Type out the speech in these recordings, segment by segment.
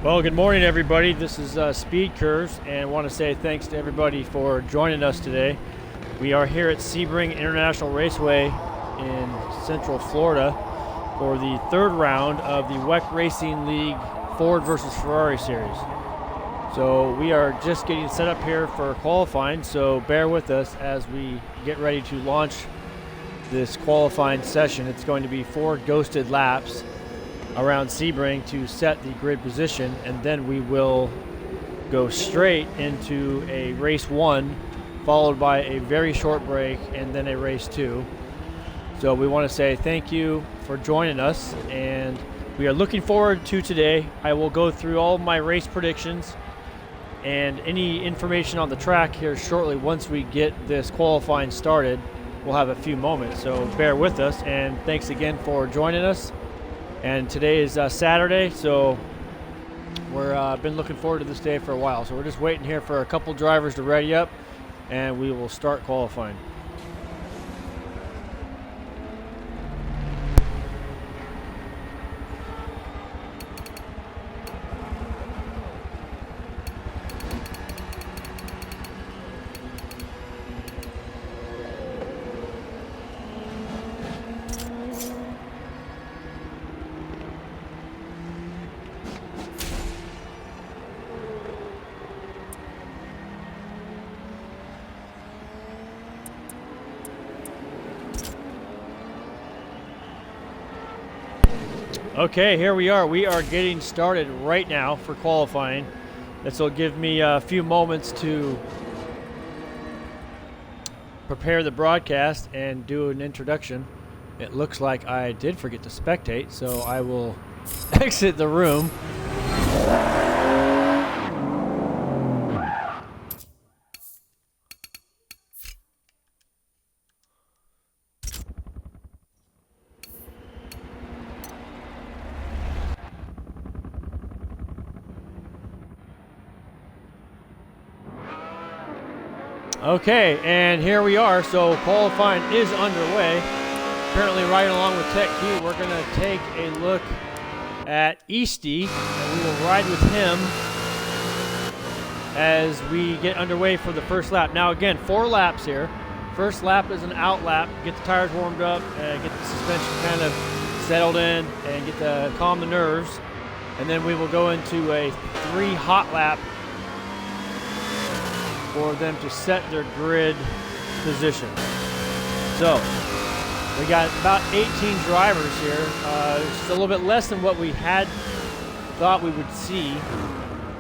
Well, good morning, everybody. This is Speedcurves, and I want to say thanks to everybody for joining us today. We are here at Sebring International Raceway in Central Florida for the third round of the WEC Racing League Ford versus Ferrari series. So we are just getting set up here for qualifying, so bear with us as we get ready to launch this qualifying session. It's going to be 4 ghosted laps around Sebring to set the grid position, and then we will go straight into a race 1 followed by a very short break and then a race 2. So we want to say thank you for joining us, and we are looking forward to today. I will go through all of my race predictions and any information on the track here shortly. Once we get this qualifying started, we'll have a few moments, so bear with us, and thanks again for joining us. And today is Saturday, so we're been looking forward to this day for a while. So we're just waiting here for a couple drivers to ready up, and we will start qualifying. Okay, here we are. We are getting started right now for qualifying. This will give me a few moments to prepare the broadcast and do an introduction. It looks like I did forget to spectate, so I will exit the room. Okay, and here we are. So qualifying is underway. Apparently riding along with Tech Q, we're going to take a look at Easty, and we will ride with him as we get underway for the first lap. Now again, 4 laps here. First lap is an out lap, get the tires warmed up, and get the suspension kind of settled in, and get to calm the nerves. And then we will go into a 3 hot lap for them to set their grid position. So we got about 18 drivers here. It's a little bit less than what we had thought we would see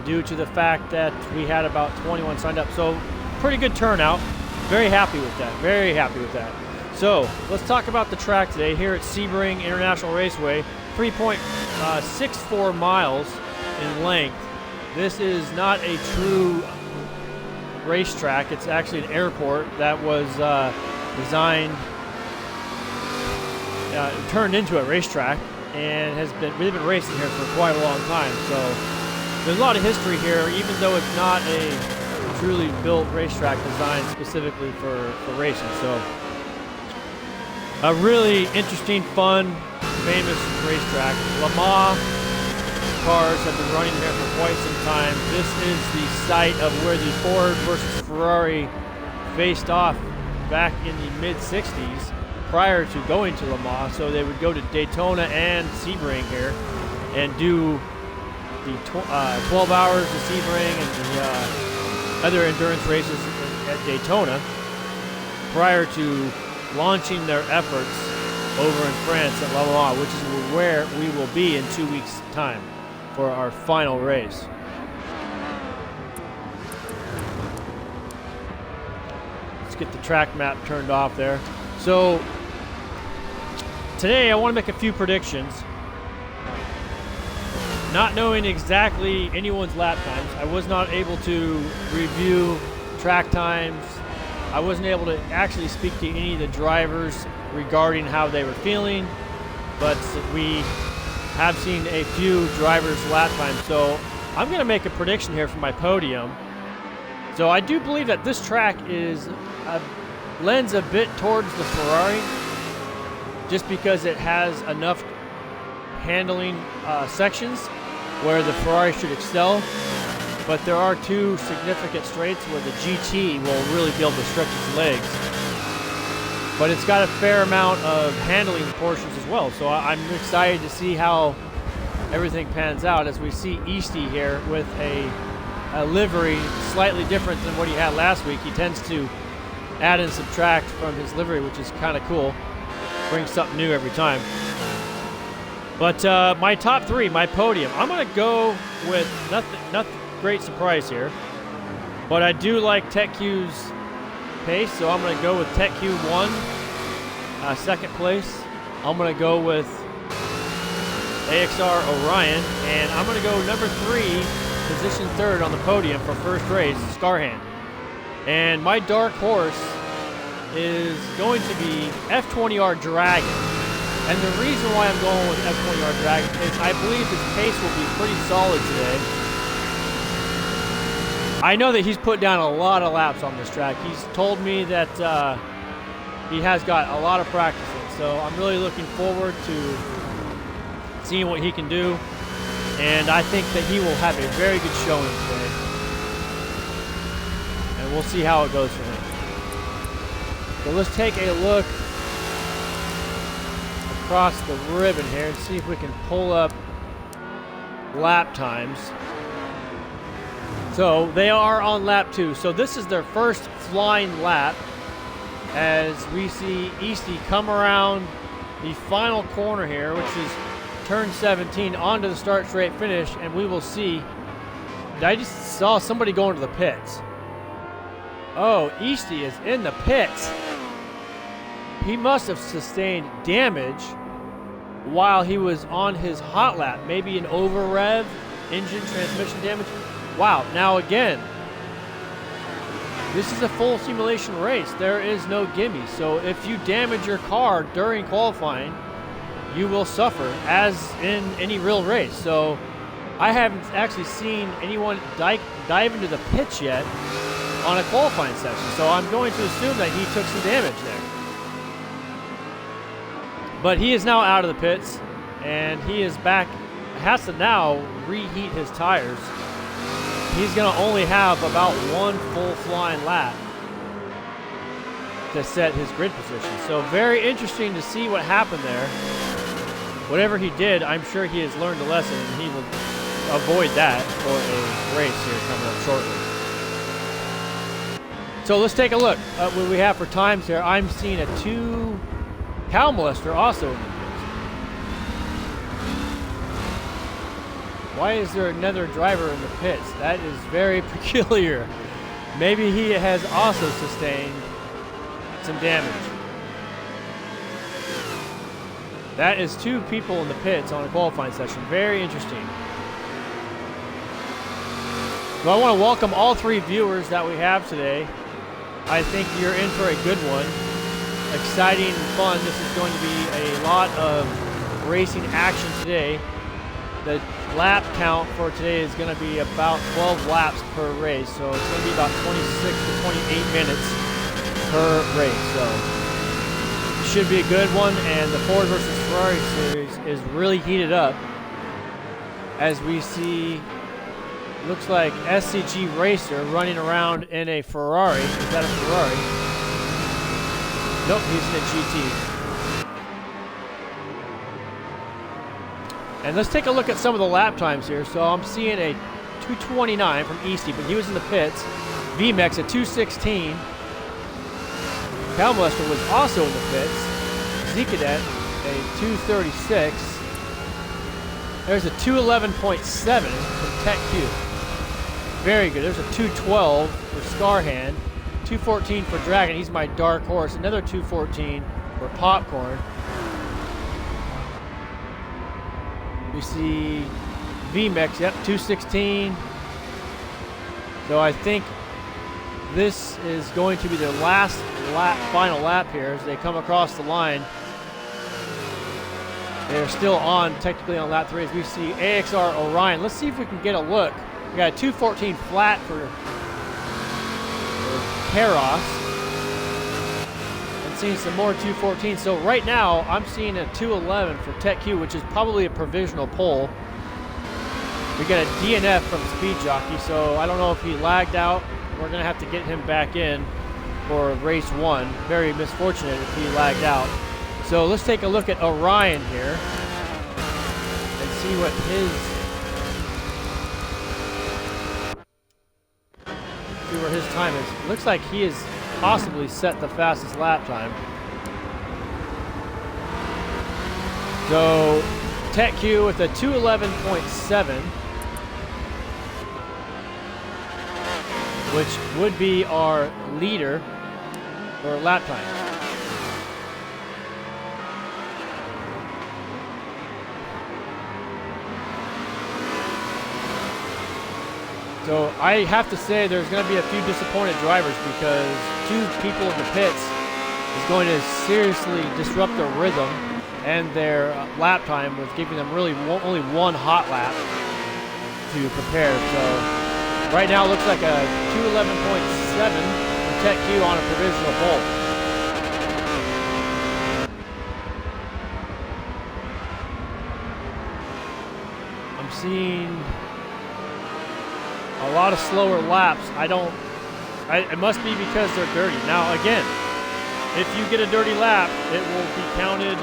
due to the fact that we had about 21 signed up. So pretty good turnout. Very happy with that. Very happy with that. So let's talk about the track today here at Sebring International Raceway. 3.64 miles in length. This is not a true racetrack. It's actually an airport that was designed, turned into a racetrack, and we've been racing here for quite a long time. So there's a lot of history here, even though it's not a truly built racetrack designed specifically for racing. So a really interesting, fun, famous racetrack. Le Mans cars have been running here for quite some time. This is the site of where the Ford versus Ferrari faced off back in the mid-60s prior to going to Le Mans. So they would go to Daytona and Sebring here and do the 12 hours of Sebring and the other endurance races at Daytona prior to launching their efforts over in France at Le Mans, which is where we will be in 2 weeks' time for our final race. Let's get the track map turned off there. So today I want to make a few predictions. Not knowing exactly anyone's lap times, I was not able to review track times. I wasn't able to actually speak to any of the drivers regarding how they were feeling, but we have seen a few drivers' lap time. So I'm going to make a prediction here for my podium. So I do believe that this track lends a bit towards the Ferrari just because it has enough handling sections where the Ferrari should excel. But there are two significant straights where the GT will really be able to stretch its legs. But it's got a fair amount of handling portions as well. So I'm excited to see how everything pans out as we see Easty here with a livery slightly different than what he had last week. He tends to add and subtract from his livery, which is kind of cool. Brings something new every time. But my top three, my podium, I'm going to go with nothing great surprise here. But I do like TechQ's pace, so I'm going to go with TechQ 1, second place. I'm going to go with AXR Orion, and I'm going to go number 3, position 3rd on the podium for first race, Scarhand. And my dark horse is going to be F20R Dragon. And the reason why I'm going with F20R Dragon is I believe his pace will be pretty solid today. I know that he's put down a lot of laps on this track. He's told me that he has got a lot of practice in, so I'm really looking forward to seeing what he can do. And I think that he will have a very good showing today. And we'll see how it goes for him. So let's take a look across the ribbon here and see if we can pull up lap times. So they are on lap 2. So this is their first flying lap as we see Easty come around the final corner here, which is turn 17, onto the start straight finish, and we will see. I just saw somebody go into the pits. Oh, Easty is in the pits. He must have sustained damage while he was on his hot lap. Maybe an over rev, engine transmission damage. Wow, now again, this is a full simulation race. There is no gimme. So if you damage your car during qualifying, you will suffer, as in any real race. So I haven't actually seen anyone dive into the pits yet on a qualifying session. So I'm going to assume that he took some damage there. But he is now out of the pits, and he is back. Has to now reheat his tires. He's going to only have about one full flying lap to set his grid position. So very interesting to see what happened there. Whatever he did, I'm sure he has learned a lesson, and he will avoid that for a race here coming up shortly. So let's take a look at what we have for times here. I'm seeing a 2 cow molester also in the pits. Why is there another driver in the pits? That is very peculiar. Maybe he has also sustained some damage. That is 2 people in the pits on a qualifying session. Very interesting. So I want to welcome all 3 viewers that we have today. I think you're in for a good one. Exciting and fun. This is going to be a lot of racing action today. The lap count for today is going to be about 12 laps per race, so it's going to be about 26 to 28 minutes per race. So it should be a good one, and the Ford versus Ferrari series is really heated up as we see, looks like SCG Racer running around in a Ferrari. Is that a Ferrari? Nope, he's in a GT. And let's take a look at some of the lap times here. So I'm seeing a 2:29 from Easty, but he was in the pits. VMAX at 2:16. Calmuster was also in the pits. Z-Cadet a 2:36. There's a 2:11.7 from TechQ. Very good. There's a 2:12 for Scarhand. 2:14 for Dragon. He's my dark horse. Another 2:14 for Popcorn. We see VMAX, yep, 2:16. So I think this is going to be their last lap, final lap here as they come across the line. They're still on, technically on lap 3 as we see AXR Orion. Let's see if we can get a look. We got a 2:14 flat for Keros. Seeing some more 2:14. So right now I'm seeing a 2:11 for TechQ, which is probably a provisional pole. We got a DNF from Speed Jockey, so I don't know if he lagged out. We're gonna have to get him back in for race 1. Very misfortunate if he lagged out. So let's take a look at Orion here and see what where his time is. Looks like he has possibly set the fastest lap time. So Tech Q with a 2:11.7, which would be our leader for lap time. So I have to say there's going to be a few disappointed drivers because 2 people in the pits is going to seriously disrupt their rhythm and their lap time with giving them really only 1 hot lap to prepare. So right now it looks like a 2:11.7 for Tech Q on a provisional pole. I'm seeing a lot of slower laps. It must be because they're dirty. Now again, if you get a dirty lap, it will be counted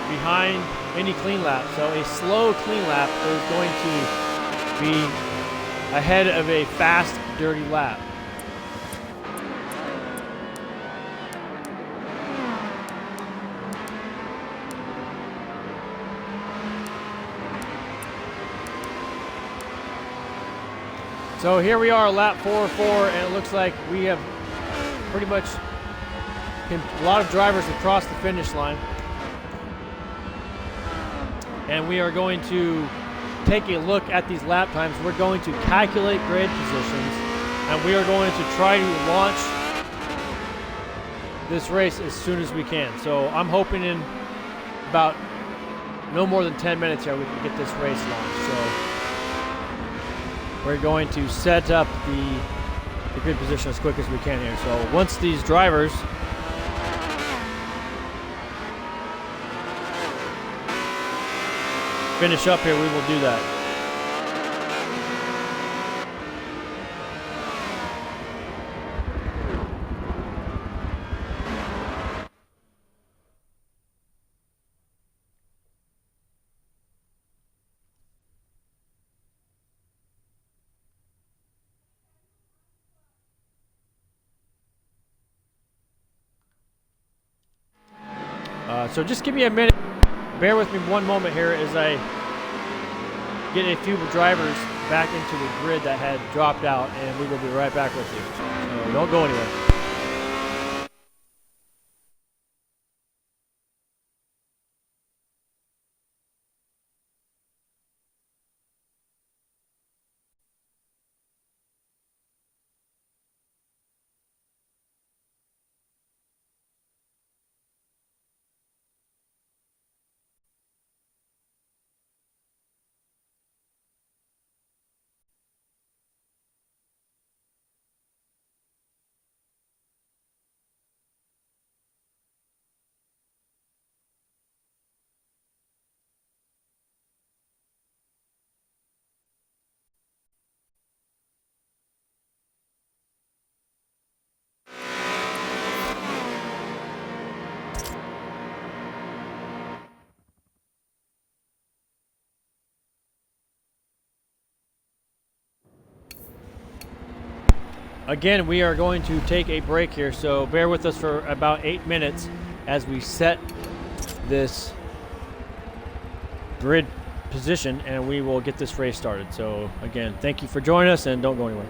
behind any clean lap. So a slow clean lap is going to be ahead of a fast dirty lap. So here we are, lap 4:04, and it looks like we have pretty much a lot of drivers across the finish line. And we are going to take a look at these lap times. We're going to calculate grid positions, and we are going to try to launch this race as soon as we can. So I'm hoping in about no more than 10 minutes here we can get this race launched. So we're going to set up the grid position as quick as we can here. So once these drivers finish up here, we will do that. So just give me a minute. Bear with me one moment here as I get a few drivers back into the grid that had dropped out, and we will be right back with you. So don't go anywhere. Again, we are going to take a break here, so bear with us for about 8 minutes as we set this grid position, and we will get this race started. So again, thank you for joining us, and don't go anywhere.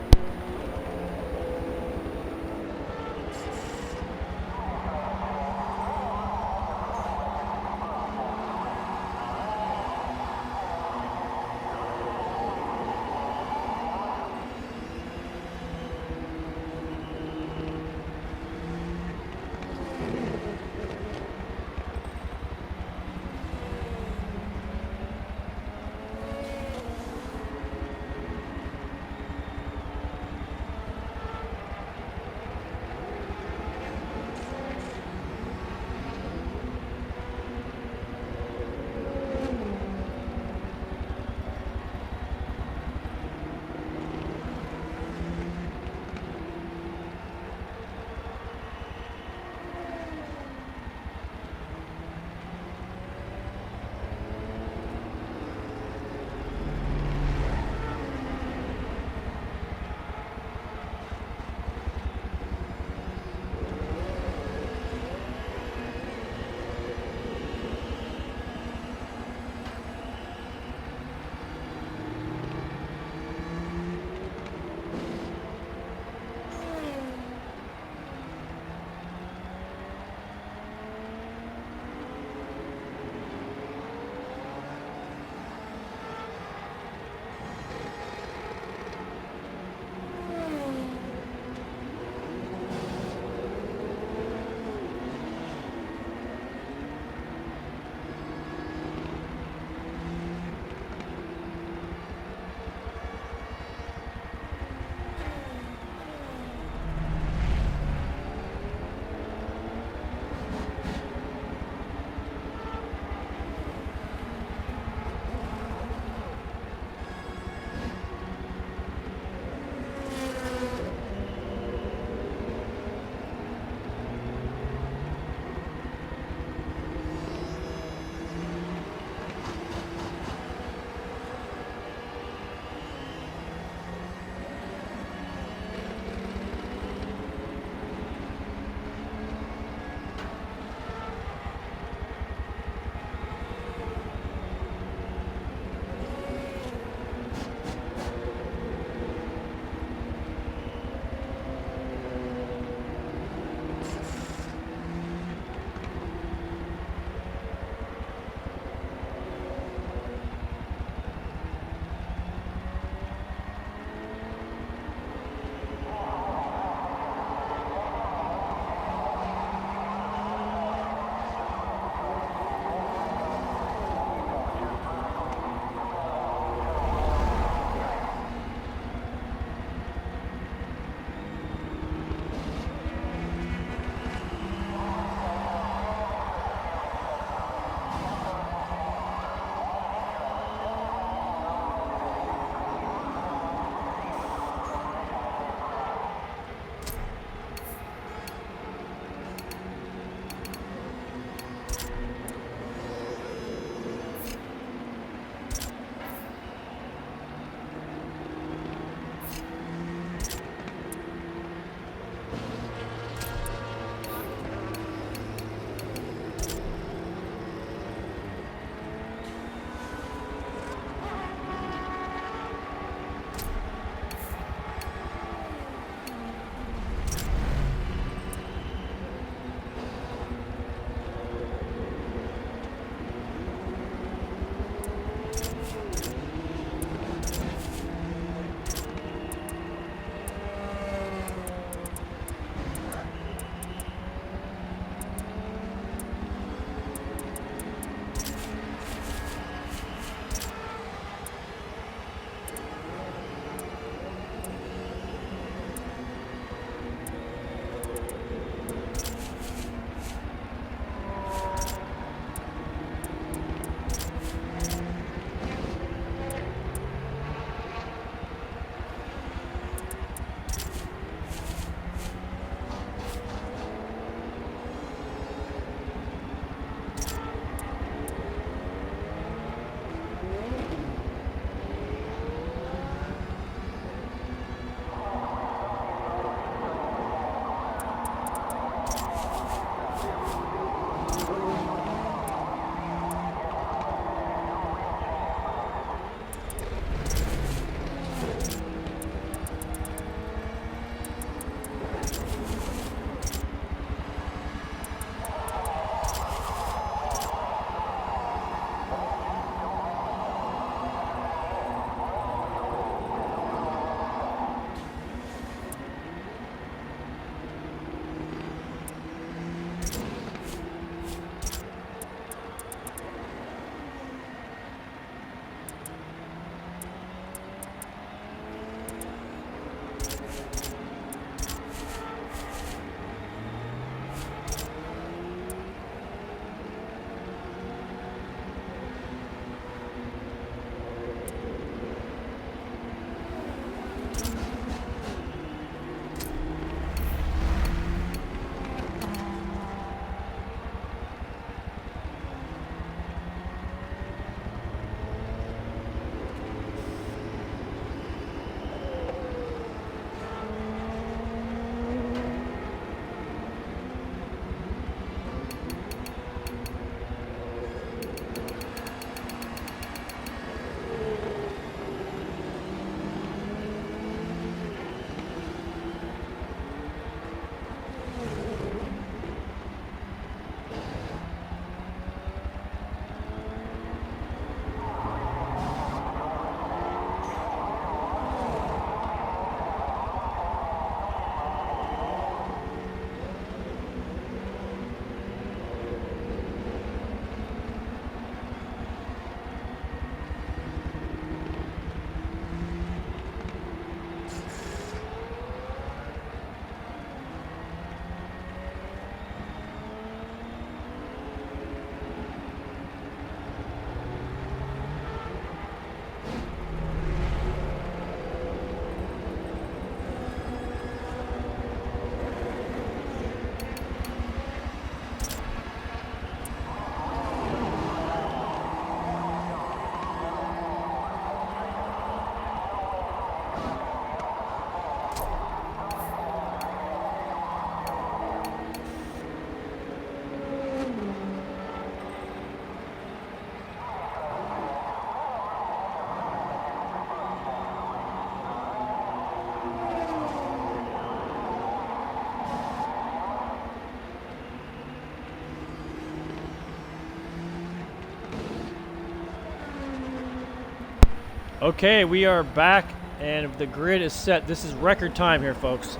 Okay, we are back and the grid is set. This is record time here, folks.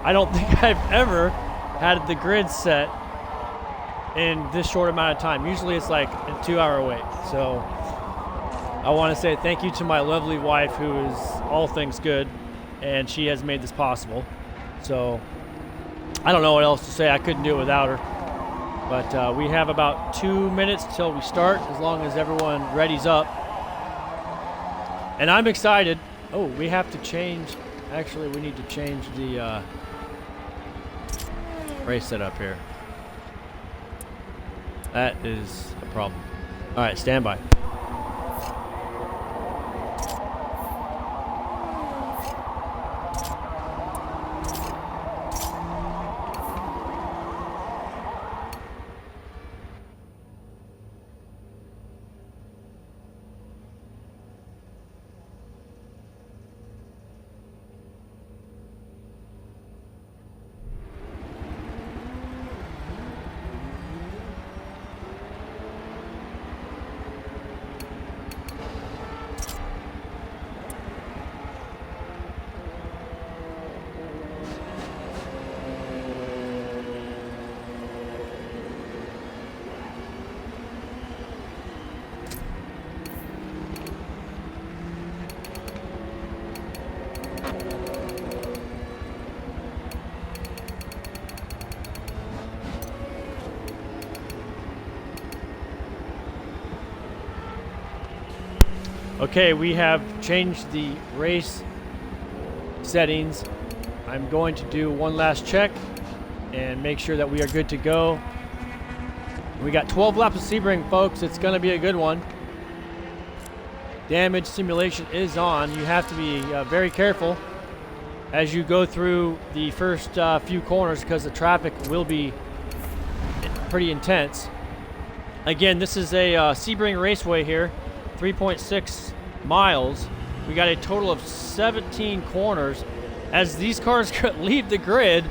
I don't think I've ever had the grid set in this short amount of time. Usually it's like a 2-hour wait. So I want to say thank you to my lovely wife, who is all things good, and she has made this possible. So I don't know what else to say. I couldn't do it without her. But we have about 2 minutes till we start, as long as everyone readies up. And I'm excited. Oh, we have to change. Actually, we need to change the race setup here. That is a problem. All right, stand by. Okay, we have changed the race settings. I'm going to do one last check and make sure that we are good to go. We got 12 laps of Sebring, folks. It's going to be a good one. Damage simulation is on. You have to be very careful as you go through the first few corners, because the traffic will be pretty intense. Again, this is a Sebring Raceway here, 3.6 miles. We got a total of 17 corners. As these cars leave the grid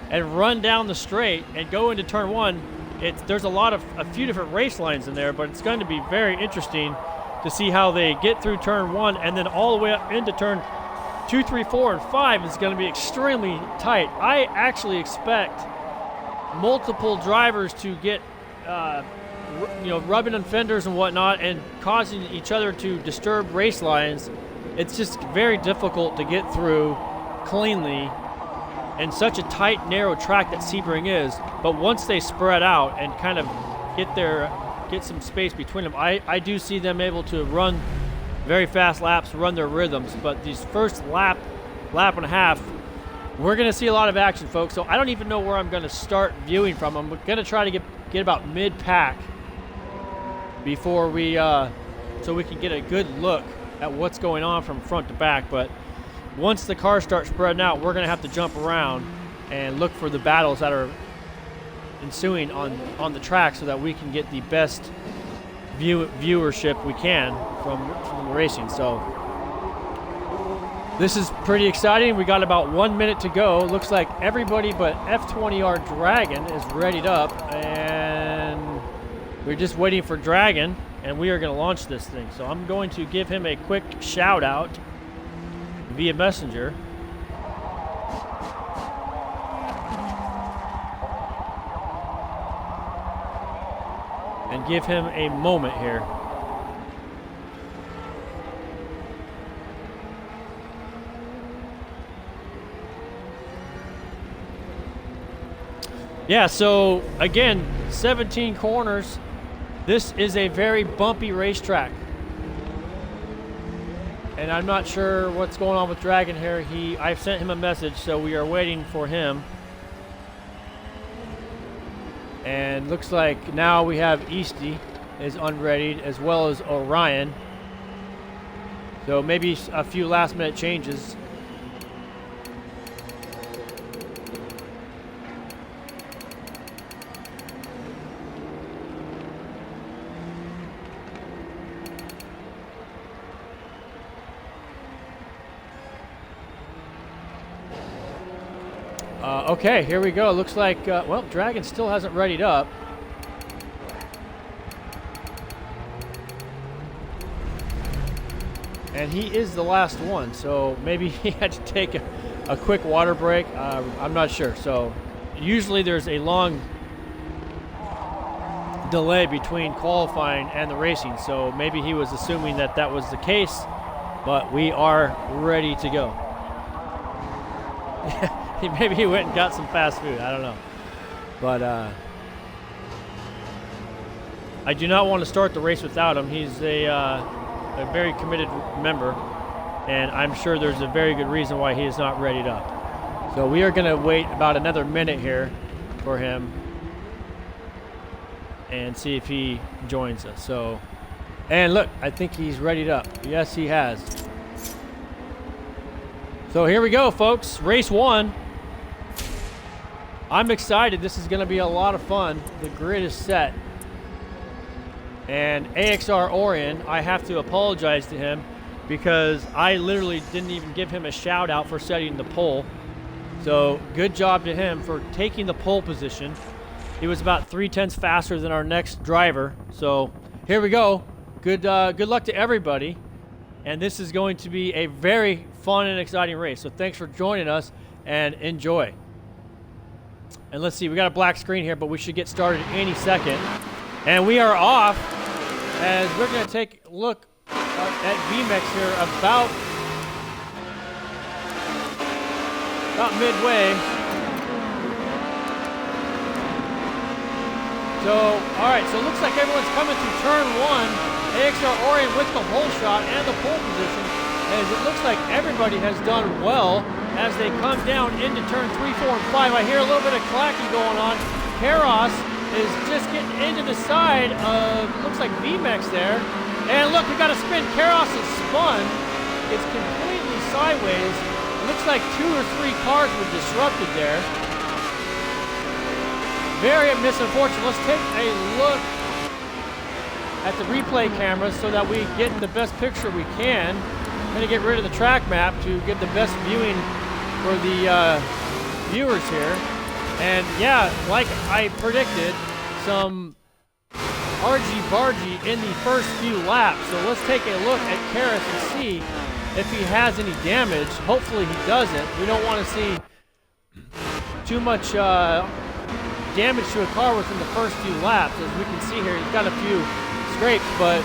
and run down the straight and go into turn one, there's a few different race lines in there, but it's going to be very interesting to see how they get through turn one and then all the way up into turn 2, 3, 4, and 5 is going to be extremely tight. I actually expect multiple drivers to get rubbing on fenders and whatnot and causing each other to disturb race lines. It's just very difficult to get through cleanly in such a tight, narrow track that Sebring is. But once they spread out and kind of get some space between them, I do see them able to run very fast laps, run their rhythms. But these first lap and a half, we're going to see a lot of action, folks. So I don't even know where I'm going to start viewing from. I'm going to try to get about mid-pack before we so we can get a good look at what's going on from front to back. But once the cars start spreading out, we're going to have to jump around and look for the battles that are ensuing on the track, so that we can get the best viewership we can from the racing. So this is pretty exciting. We got about 1 minute to go. Looks like everybody but F20R Dragon is readied up, and we're just waiting for Dragon, and we are going to launch this thing. So I'm going to give him a quick shout out via Messenger. And give him a moment here. Yeah, so again, 17 corners. This is a very bumpy racetrack. And I'm not sure what's going on with Dragon here. I've sent him a message, so we are waiting for him. And looks like now we have Easty is unreadied, as well as Orion. So maybe a few last minute changes. Okay, here we go. Looks like, well, Dragon still hasn't readied up. and he is the last one. So maybe he had to take a quick water break. I'm not sure. So usually there's a long delay between qualifying and the racing. So maybe he was assuming that that was the case, but we are ready to go. Maybe he went and got some fast food. I don't know. But I do not want to start the race without him. He's a very committed member, and I'm sure there's a very good reason why he is not readied up. So we are going to wait about another minute here for him and see if he joins us. So, and look, I think he's readied up. Yes, he has. So here we go, folks. Race 1. I'm excited. This is going to be a lot of fun. The grid is set. And AXR Orion, I have to apologize to him because I literally didn't even give him a shout out for setting the pole. So good job to him for taking the pole position. He was about 3/10 faster than our next driver. So here we go. Good luck to everybody. And this is going to be a very fun and exciting race. So thanks for joining us and enjoy. And let's see, we got a black screen here, but we should get started any second. And we are off as we're going to take a look at VMAX here about midway. So, all right, so it looks like everyone's coming through turn 1. AXR Orion with the hole shot and the pole position, as it looks like everybody has done well as they come down into turn 3, 4, and 5. I hear a little bit of clacking going on. Karos is just getting into the side of, looks like VMAX there. And look, we got a spin. Karos is spun. It's completely sideways. It looks like 2 or 3 cars were disrupted there. Very unfortunate. Let's take a look at the replay cameras so that we get the best picture we can. I'm going to get rid of the track map to get the best viewing for the viewers here. And yeah, like I predicted, some argy-bargy in the first few laps. So let's take a look at Karos and see if he has any damage. Hopefully he doesn't. We don't want to see too much damage to a car within the first few laps. As we can see here, he's got a few scrapes, but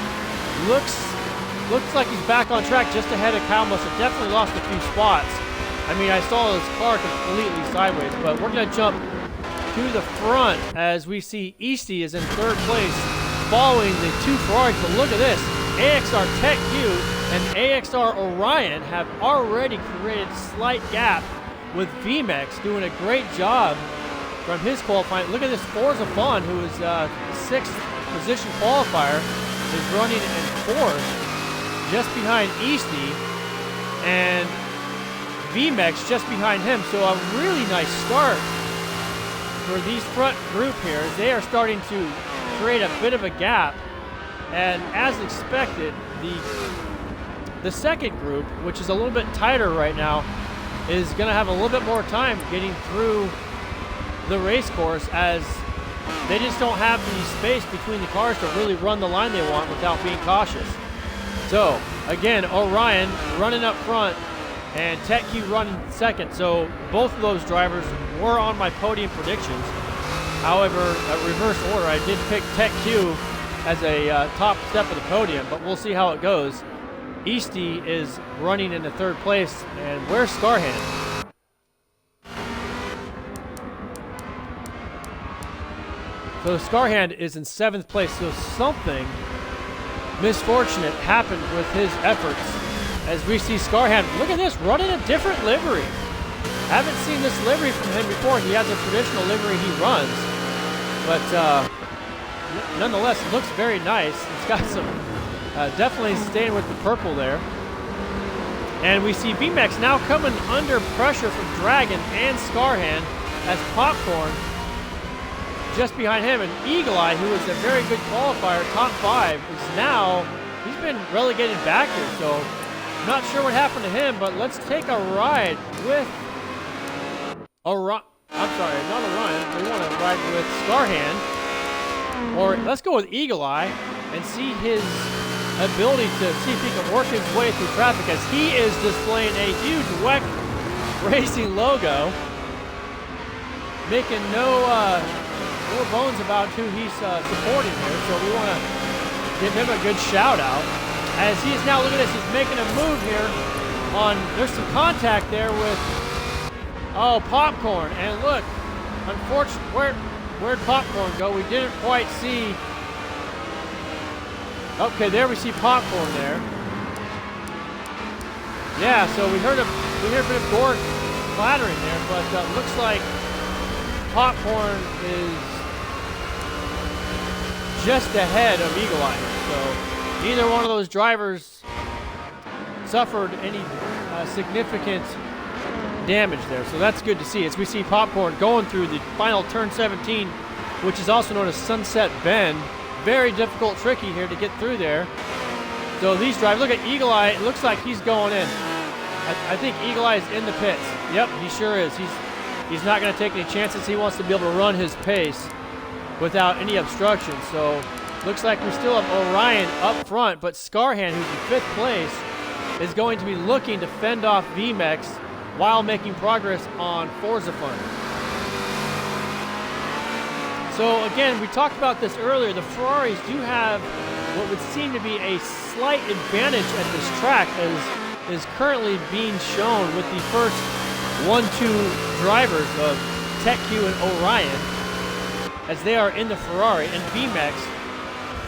looks like he's back on track just ahead of Kyle. Must have definitely lost a few spots. I mean, I saw his car completely sideways, but we're going to jump to the front as we see Easty is in 3rd place following the 2 Ferraris. But look at this. AXR Tech Q and AXR Orion have already created a slight gap with VMAX doing a great job from his qualifying. Look at this. Forza Fun, who is 6th position qualifier, is running in 4th just behind Easty, and VMAX just behind him. So a really nice start for these front group here. They are starting to create a bit of a gap, and as expected, the second group, which is a little bit tighter right now, is going to have a little bit more time getting through the race course, as they just don't have the space between the cars to really run the line they want without being cautious. So again, Orion running up front and Tech Q running second. So both of those drivers were on my podium predictions. However, a reverse order, I did pick Tech Q as a top step of the podium, but we'll see how it goes. Easty is running into 3rd place, and where's Scarhand? So Scarhand is in 7th place, so something misfortunate happened with his efforts. As we see Scarhand, look at this, running a different livery. Haven't seen this livery from him before. He has a traditional livery he runs, but nonetheless, it looks very nice. It's got some, definitely staying with the purple there. And we see VMAX now coming under pressure from Dragon and Scarhand as Popcorn just behind him, and Eagle Eye, who is a very good qualifier, top 5, is now, he's been relegated back here, so not sure what happened to him, but let's take a ride with Orion. I'm sorry, not Orion. We want to ride with Scarhand, or let's go with Eagle Eye and see his ability to see if he can work his way through traffic, as he is displaying a huge WEC Racing logo, making no bones about who he's supporting here. So we want to give him a good shout out, as he is now, look at this, he's making a move here on, there's some contact there with, oh, Popcorn. And look, unfortunately, where'd Popcorn go? We didn't quite see. Okay, there we see Popcorn there. Yeah, so we heard a bit of door clattering there, but looks like Popcorn is just ahead of Eagle Eye. So neither one of those drivers suffered any significant damage there. So that's good to see, as we see Popcorn going through the final turn 17, which is also known as Sunset Bend. Very difficult, tricky here to get through there. So these drivers, look at Eagle Eye, it looks like he's going in. I think Eagle Eye is in the pits. Yep, he sure is. He's not going to take any chances. He wants to be able to run his pace without any obstruction. So looks like we still have Orion up front, but Scarhand, who's in 5th place, is going to be looking to fend off VMAX while making progress on Forza Fun. So again, we talked about this earlier, the Ferraris do have what would seem to be a slight advantage at this track, as is currently being shown with the first 1-2 drivers of TechQ and Orion, as they are in the Ferrari, and VMAX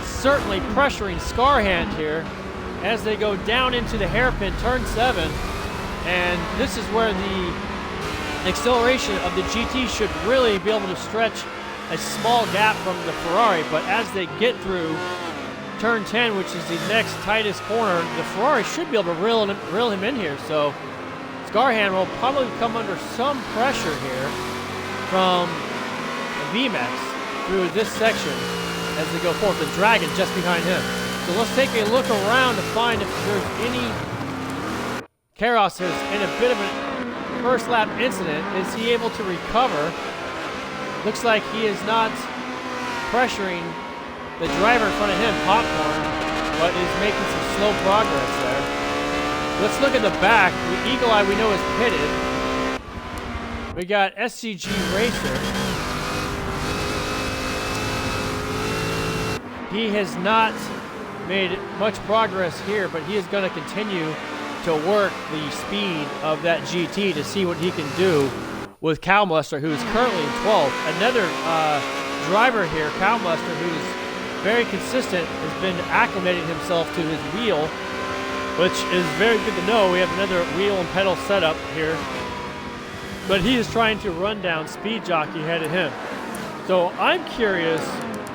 certainly pressuring Scarhand here as they go down into the hairpin, turn 7, and this is where the acceleration of the GT should really be able to stretch a small gap from the Ferrari. But as they get through turn 10, which is the next tightest corner, the Ferrari should be able to reel him in here. So Scarhand will probably come under some pressure here from VMAX through this section as they go forward. The Dragon just behind him. So let's take a look around to find if there's any. Karos is in a bit of a first lap incident. Is he able to recover? Looks like he is not pressuring the driver in front of him, Popcorn, but is making some slow progress there. Let's look at the back. The Eagle Eye we know is pitted. We got SCG Racer. He has not made much progress here, but he is going to continue to work the speed of that GT to see what he can do with Cowmuster, who is currently in 12th. Another driver here, Cowmuster, who is very consistent, has been acclimating himself to his wheel, which is very good to know. We have another wheel and pedal setup here, but he is trying to run down Speed Jockey ahead of him. So I'm curious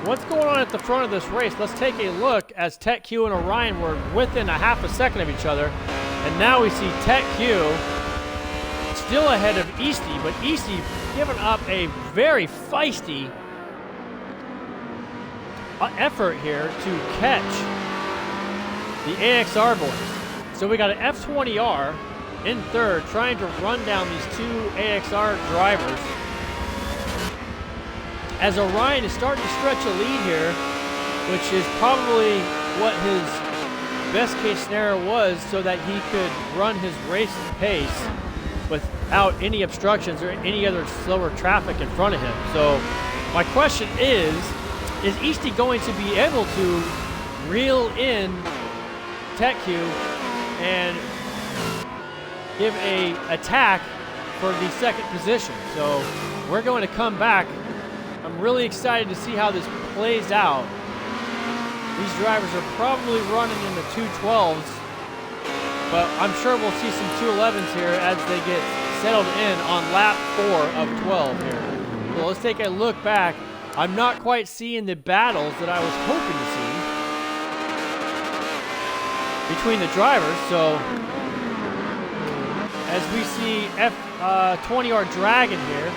what's going on at the front of this race. Let's take a look, as TechQ and Orion were within a half a second of each other, and now we see TechQ still ahead of Easty, but Easty giving up a very feisty effort here to catch the AXR boys. So we got an F20R in 3rd, trying to run down these 2 AXR drivers, as Orion is starting to stretch a lead here, which is probably what his best case scenario was, so that he could run his race pace without any obstructions or any other slower traffic in front of him. So my question is Easty going to be able to reel in TechQ and give a attack for the 2nd position? So we're going to come back. I'm really excited to see how this plays out. These drivers are probably running in the 212s, but I'm sure we'll see some 211s here as they get settled in on lap 4 of 12 here. So let's take a look back. I'm not quite seeing the battles that I was hoping to see between the drivers. So as we see F20R Dragon here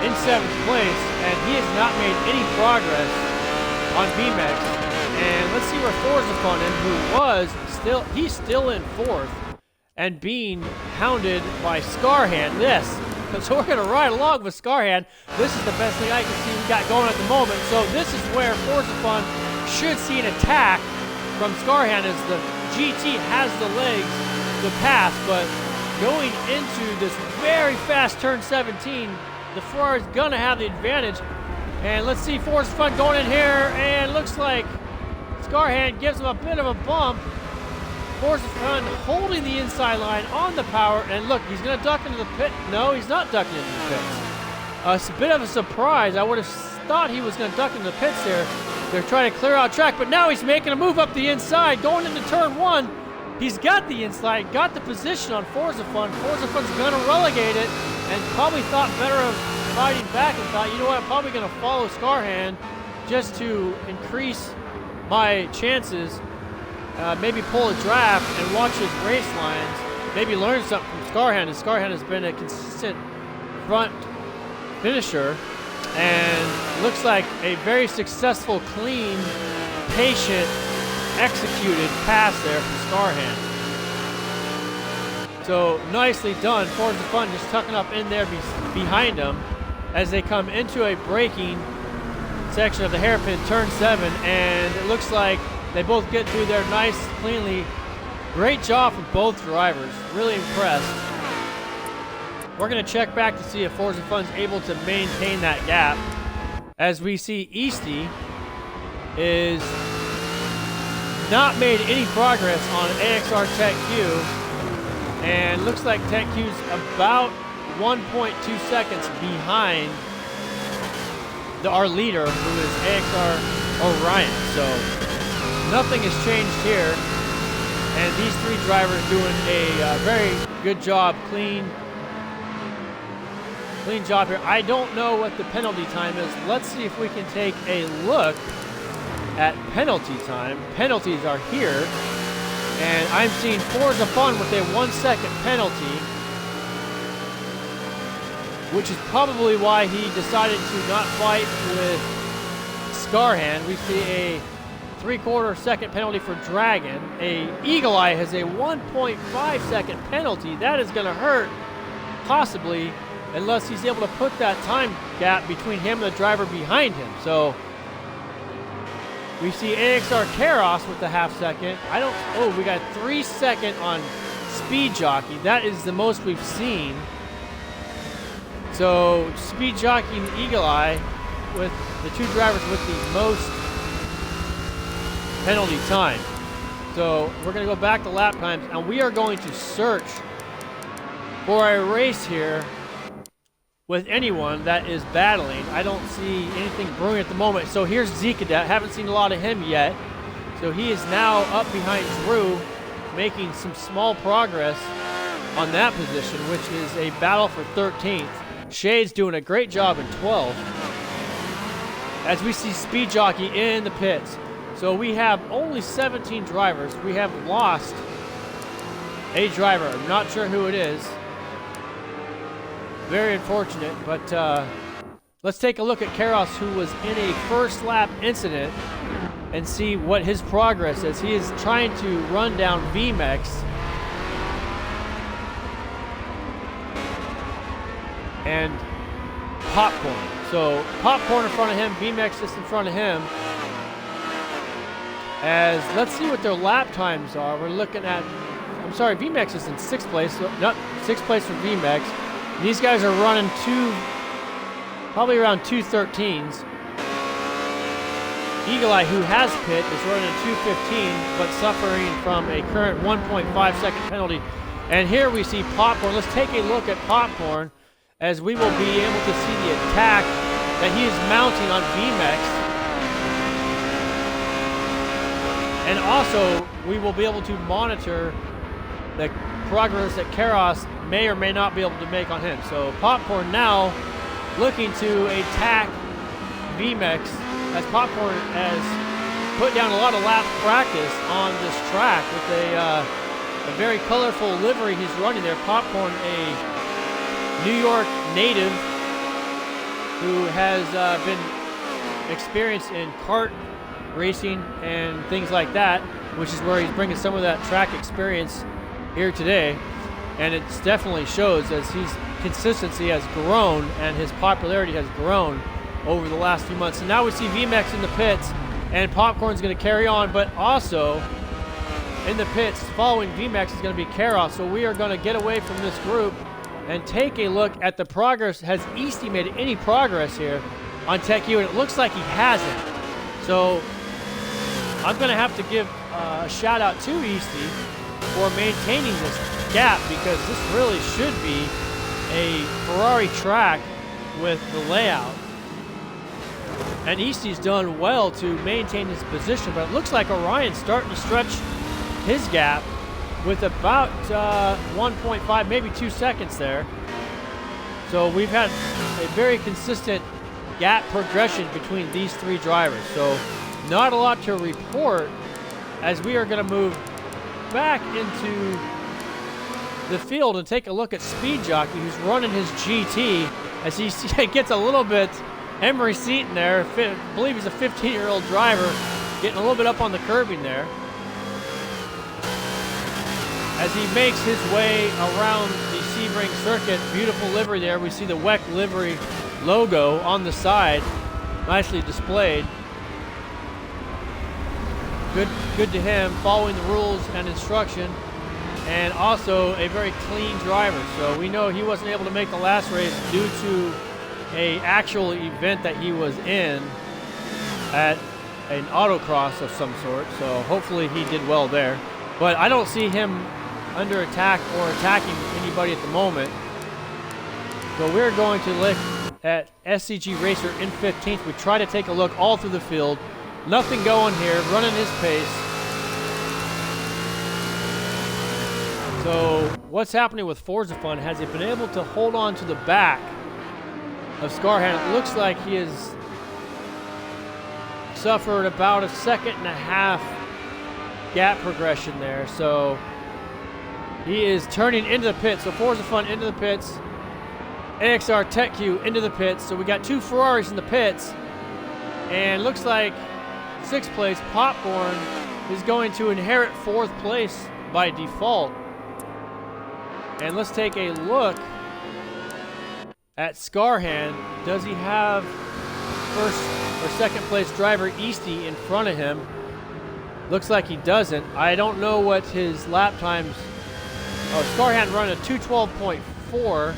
in 7th place, and he has not made any progress on VMAX. And let's see where Forza Fun, who was he's still in 4th and being hounded by Scarhand. Yes, So we're going to ride along with Scarhand. This is the best thing I can see we got going at the moment. So this is where FordvFun should see an attack from Scarhand, as the GT has the legs to pass, but going into this very fast turn 17, the Ferrari's gonna have the advantage. And let's see FordvFun going in here, and looks like Scarhand gives him a bit of a bump. FordvFun holding the inside line on the power, and look, he's gonna duck into the pit. No, he's not ducking into the pits. It's a bit of a surprise. I would have thought he was gonna duck into the pits there. They're trying to clear out track, but now he's making a move up the inside, going into turn 1. He's got the inside, got the position on FordvFun. FordvFun's gonna relegate it, and probably thought better of fighting back and thought, you know what, I'm probably gonna follow Scarhand just to increase my chances, maybe pull a draft and watch his race lines, maybe learn something from Scarhand, and Scarhand has been a consistent front finisher, and looks like a very successful, clean, patient, executed pass there from Scarhand. So nicely done. FordvFun just tucking up in there behind him as they come into a braking section of the hairpin, turn 7, and it looks like they both get through there nice, cleanly. Great job from both drivers. Really impressed. We're going to check back to see if FordvFun's able to maintain that gap, as we see Easty is not made any progress on AXR Tech Q, and looks like Tech Q's about 1.2 seconds behind our leader, who is AXR Orion. So nothing has changed here, and these three drivers doing a very good job, clean job here. I don't know what the penalty time is. Let's see if we can take a look at penalty time. Penalties are here, and I'm seeing FordvFun with a 1 second penalty, which is probably why he decided to not fight with Scarhand. We see a 3/4 second penalty for Dragon. Eagle Eye has a 1.5 second penalty. That is going to hurt, possibly, unless he's able to put that time gap between him and the driver behind him. So we see AXR Karos with the half second. We got 3 second on Speed Jockey. That is the most we've seen. So Speed Jockey and Eagle Eye with the two drivers with the most penalty time. So we're going to go back to lap times, and we are going to search for a race here with anyone that is battling. I don't see anything brewing at the moment. So here's Z-Cadet. Haven't seen a lot of him yet. So he is now up behind Drew, making some small progress on that position, which is a battle for 13th. Shade's doing a great job in 12th. As we see Speed Jockey in the pits. So we have only 17 drivers. We have lost a driver. I'm not sure who it is. Very unfortunate, but let's take a look at Karos, who was in a first lap incident, and see what his progress is. He is trying to run down VMAX. And Popcorn. So Popcorn in front of him, VMAX just in front of him. As let's see what their lap times are. We're looking at, I'm sorry, VMAX is in 6th place. So, not 6th place for VMAX. These guys are running probably around 2:13s. Eagle Eye, who has pit, is running a 2:15, but suffering from a current 1.5 second penalty. And here we see Popcorn. Let's take a look at Popcorn, as we will be able to see the attack that he is mounting on VMAX. And also, we will be able to monitor the progress that Karos may or may not be able to make on him. So Popcorn now looking to attack VMAX, as Popcorn has put down a lot of lap practice on this track with a very colorful livery he's running there. Popcorn, a New York native who has been experienced in kart racing and things like that, which is where he's bringing some of that track experience here today. And it definitely shows, as he's consistency has grown and his popularity has grown over the last few months. And now we see VMAX in the pits, and Popcorn's going to carry on, but also in the pits following VMAX is going to be Karoff. So we are going to get away from this group and take a look at the progress. Has Easty made any progress here on Tech U? And it looks like he hasn't. So I'm going to have to give a shout out to Easty for maintaining this gap, because this really should be a Ferrari track with the layout. And Easty's done well to maintain his position, but it looks like Orion's starting to stretch his gap with about 1.5, maybe 2 seconds there. So we've had a very consistent gap progression between these three drivers. So not a lot to report, as we are going to move back into the field and take a look at Speed Jockey, who's running his GT, as he gets a little bit Emery Seaton there. I believe he's a 15-year-old driver, getting a little bit up on the curbing there. As he makes his way around the Sebring circuit, beautiful livery there. We see the WEC livery logo on the side, nicely displayed. Good to him, following the rules and instruction, and also a very clean driver. So we know he wasn't able to make the last race due to an actual event that he was in at an autocross of some sort. So hopefully he did well there. But I don't see him under attack or attacking anybody at the moment. So we're going to look at SCG Racer in 15th. We try to take a look all through the field. Nothing going here, running his pace. So what's happening with Forza Fun? Has he been able to hold on to the back of Scarhan? It looks like he has suffered about a 1.5 second gap progression there. So he is turning into the pits. So Forza Fun into the pits. AXR Tech Q into the pits. So we got two Ferraris in the pits. And looks like 6th place Popcorn is going to inherit 4th place by default. And let's take a look at Scarhan. Does he have 1st or 2nd place driver Easty in front of him? Looks like he doesn't. I don't know what his lap times. Oh, Scarhan run a 2:12.4,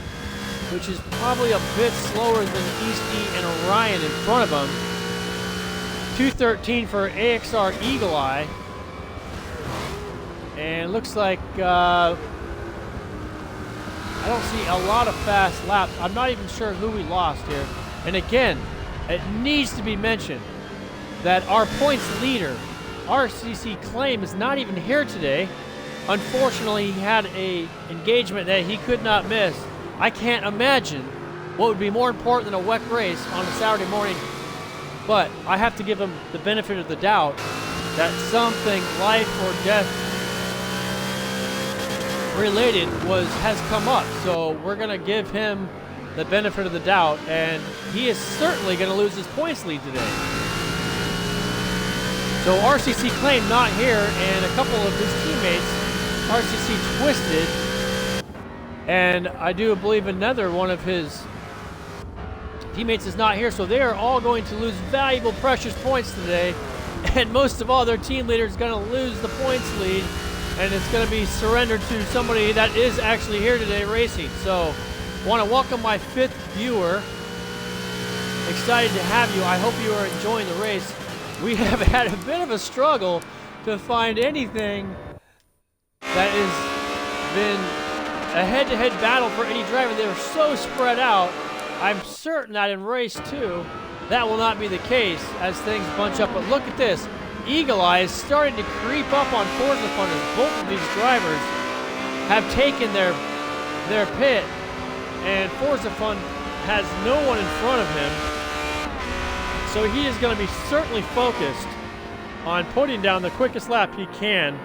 which is probably a bit slower than Easty and Orion in front of him. 2:13 for AXR Eagle Eye. And looks like I don't see a lot of fast laps. I'm not even sure who we lost here. And again, it needs to be mentioned that our points leader, RCC Claim, is not even here today. Unfortunately, he had an engagement that he could not miss. I can't imagine what would be more important than a WEC race on a Saturday morning. But I have to give him the benefit of the doubt that something life or death related has come up. So we're going to give him the benefit of the doubt, and he is certainly going to lose his points lead today. So RCC Claim not here, and a couple of his teammates, RCC Twisted, and I do believe another one of his teammates is not here, so they are all going to lose valuable, precious points today. And most of all, their team leader is going to lose the points lead, and it's going to be surrendered to somebody that is actually here today racing. So I want to welcome my 5th viewer. Excited to have you. I hope you are enjoying the race. We have had a bit of a struggle to find anything that has been a head-to-head battle for any driver. They are so spread out. I'm certain that in race 2, that will not be the case as things bunch up. But look at this. Eagle Eye is starting to creep up on Forza Fun as both of these drivers have taken their pit, and Forza Fun has no one in front of him. So he is going to be certainly focused on putting down the quickest lap he can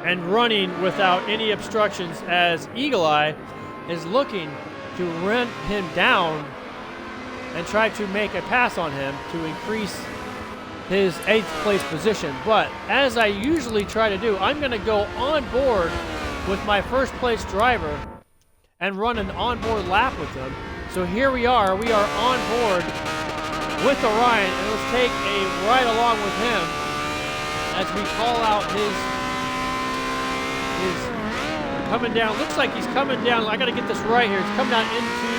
and running without any obstructions, as Eagle Eye is looking to run him down and try to make a pass on him to increase his 8th place position. But as I usually try to do, I'm going to go on board with my 1st place driver and run an onboard lap with him. So here we are on board with Orion, and let's take a ride along with him as we call out his coming down. Looks like he's coming down. I gotta get this right here. He's coming down into,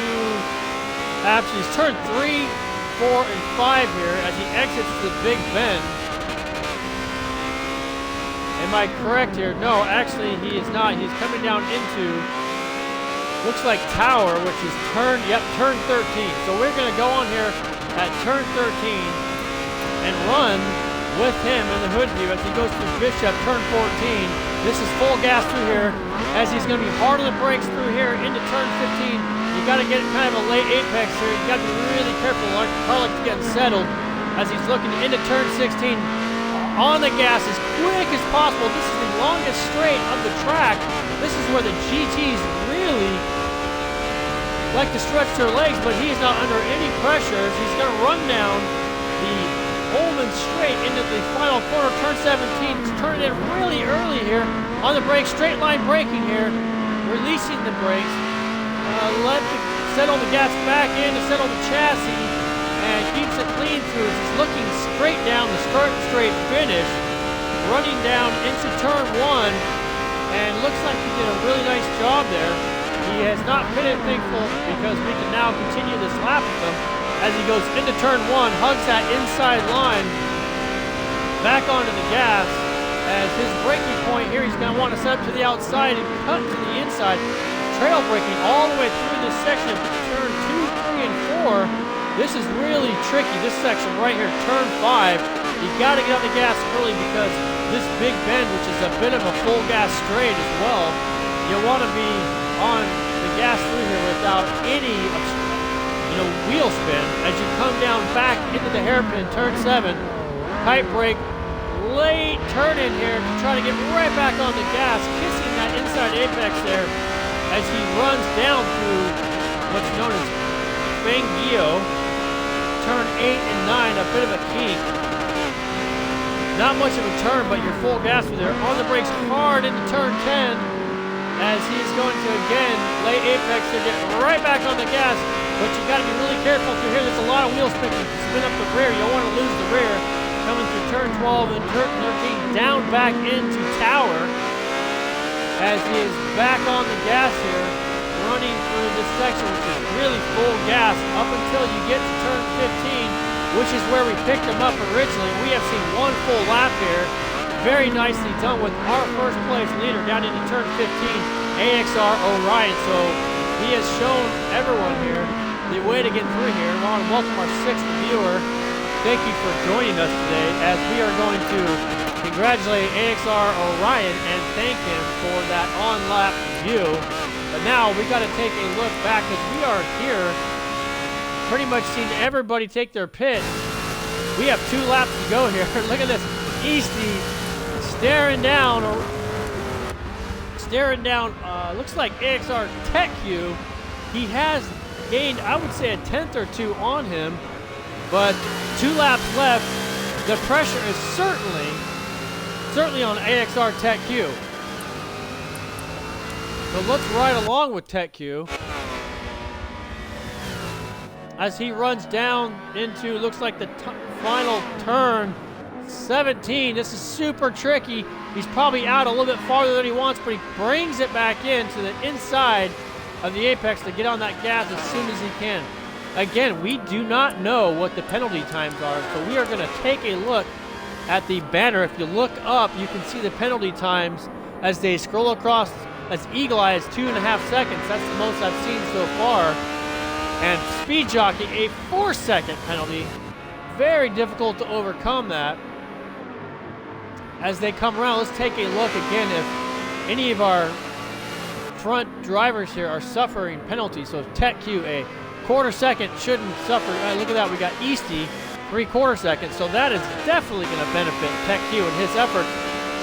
actually he's turned 3, 4, and 5 here as he exits the Big Bend. Am I correct here? No, actually he is not. He's coming down into, looks like Tower, which is turn 13. So we're gonna go on here at turn 13 and run with him in the hood view as he goes through Bishop, turn 14. This is full gas through here as he's going to be hard on the brakes through here into turn 15. You got to get kind of a late apex here. You got to be really careful. The car likes to get settled as he's looking into turn 16. On the gas as quick as possible. This is the longest straight of the track. This is where the GTs really like to stretch their legs, but he's not under any pressure. He's going to run down the Holman straight into the final corner, turn 17. He's turning in really early here on the brakes, straight line braking here, releasing the brakes, settle the gas back in to settle the chassis, and keeps it clean through. He's looking straight down the straight finish, running down into turn 1, and looks like he did a really nice job there. He has not pitted, thankful, because we can now continue this lap with him as he goes into turn 1, hugs that inside line, back onto the gas. As his braking point here, he's going to want to set up to the outside and cut to the inside. Trail braking all the way through this section of turn 2, 3, and 4. This is really tricky, this section right here, turn 5. You got to get on the gas early because this Big Bend, which is a bit of a full gas straight as well, you want to be on the gas through here without any wheel spin as you come down back into the hairpin, turn 7. Pipe brake, late turn in here to try to get right back on the gas, kissing that inside apex there as he runs down through what's known as Fangio, turn 8 and 9, a bit of a kink. Not much of a turn, but you're full gas through there. On the brakes hard into turn 10 as he's going to again lay apex to get right back on the gas. But you got to be really careful through here. There's a lot of wheel spin. You spin up the rear. You don't want to lose the rear. Coming through turn 12 and turn 13, down back into Tower as he is back on the gas here, running through this section, which is really full gas up until you get to turn 15, which is where we picked him up originally. We have seen one full lap here. Very nicely done with our first place leader down into turn 15, AXR Orion. So he has shown everyone here the way to get through here. I want to welcome our 6th viewer. Thank you for joining us today as we are going to congratulate AXR Orion and thank him for that on-lap view. But now we got to take a look back as we are here. Pretty much seen everybody take their pit. We have 2 laps to go here. Look at this. Easty staring down. Looks like AXR Tech Q. He has gained, I would say, a 10th or 2 on him, but 2 laps left. The pressure is certainly on AXR Tech Q. So let's ride along with Tech Q as he runs down into, looks like the final turn 17. This is super tricky. He's probably out a little bit farther than he wants, but he brings it back in to the inside of the apex to get on that gas as soon as he can. Again, we do not know what the penalty times are, so we are going to take a look at the banner. If you look up, you can see the penalty times as they scroll across. As Eagle Eye is 2.5 seconds. That's the most I've seen so far. And Speed Jockey, a 4-second penalty. Very difficult to overcome that. As they come around, let's take a look again if any of our front drivers here are suffering penalties. So Tech Q, a 1/4 second shouldn't suffer. Look at that, we got Easty, 3/4 seconds. So that is definitely going to benefit Tech Q in his effort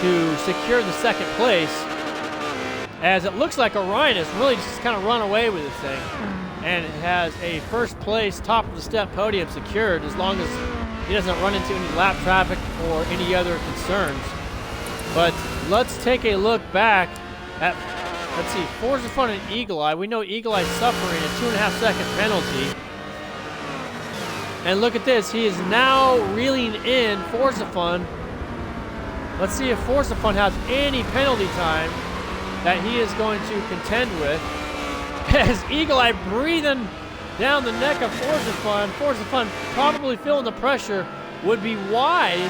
to secure the 2nd place. As it looks like Orion has really just kind of run away with this thing and has a 1st place top of the step podium secured as long as he doesn't run into any lap traffic or any other concerns. But let's take a look back at Let's see, Forza Fun and Eagle Eye. We know Eagle Eye suffering a 2.5 second penalty. And look at this, he is now reeling in Forza Fun. Let's see if Forza Fun has any penalty time that he is going to contend with. As Eagle Eye breathing down the neck of Forza Fun. Forza Fun probably feeling the pressure. Would be wise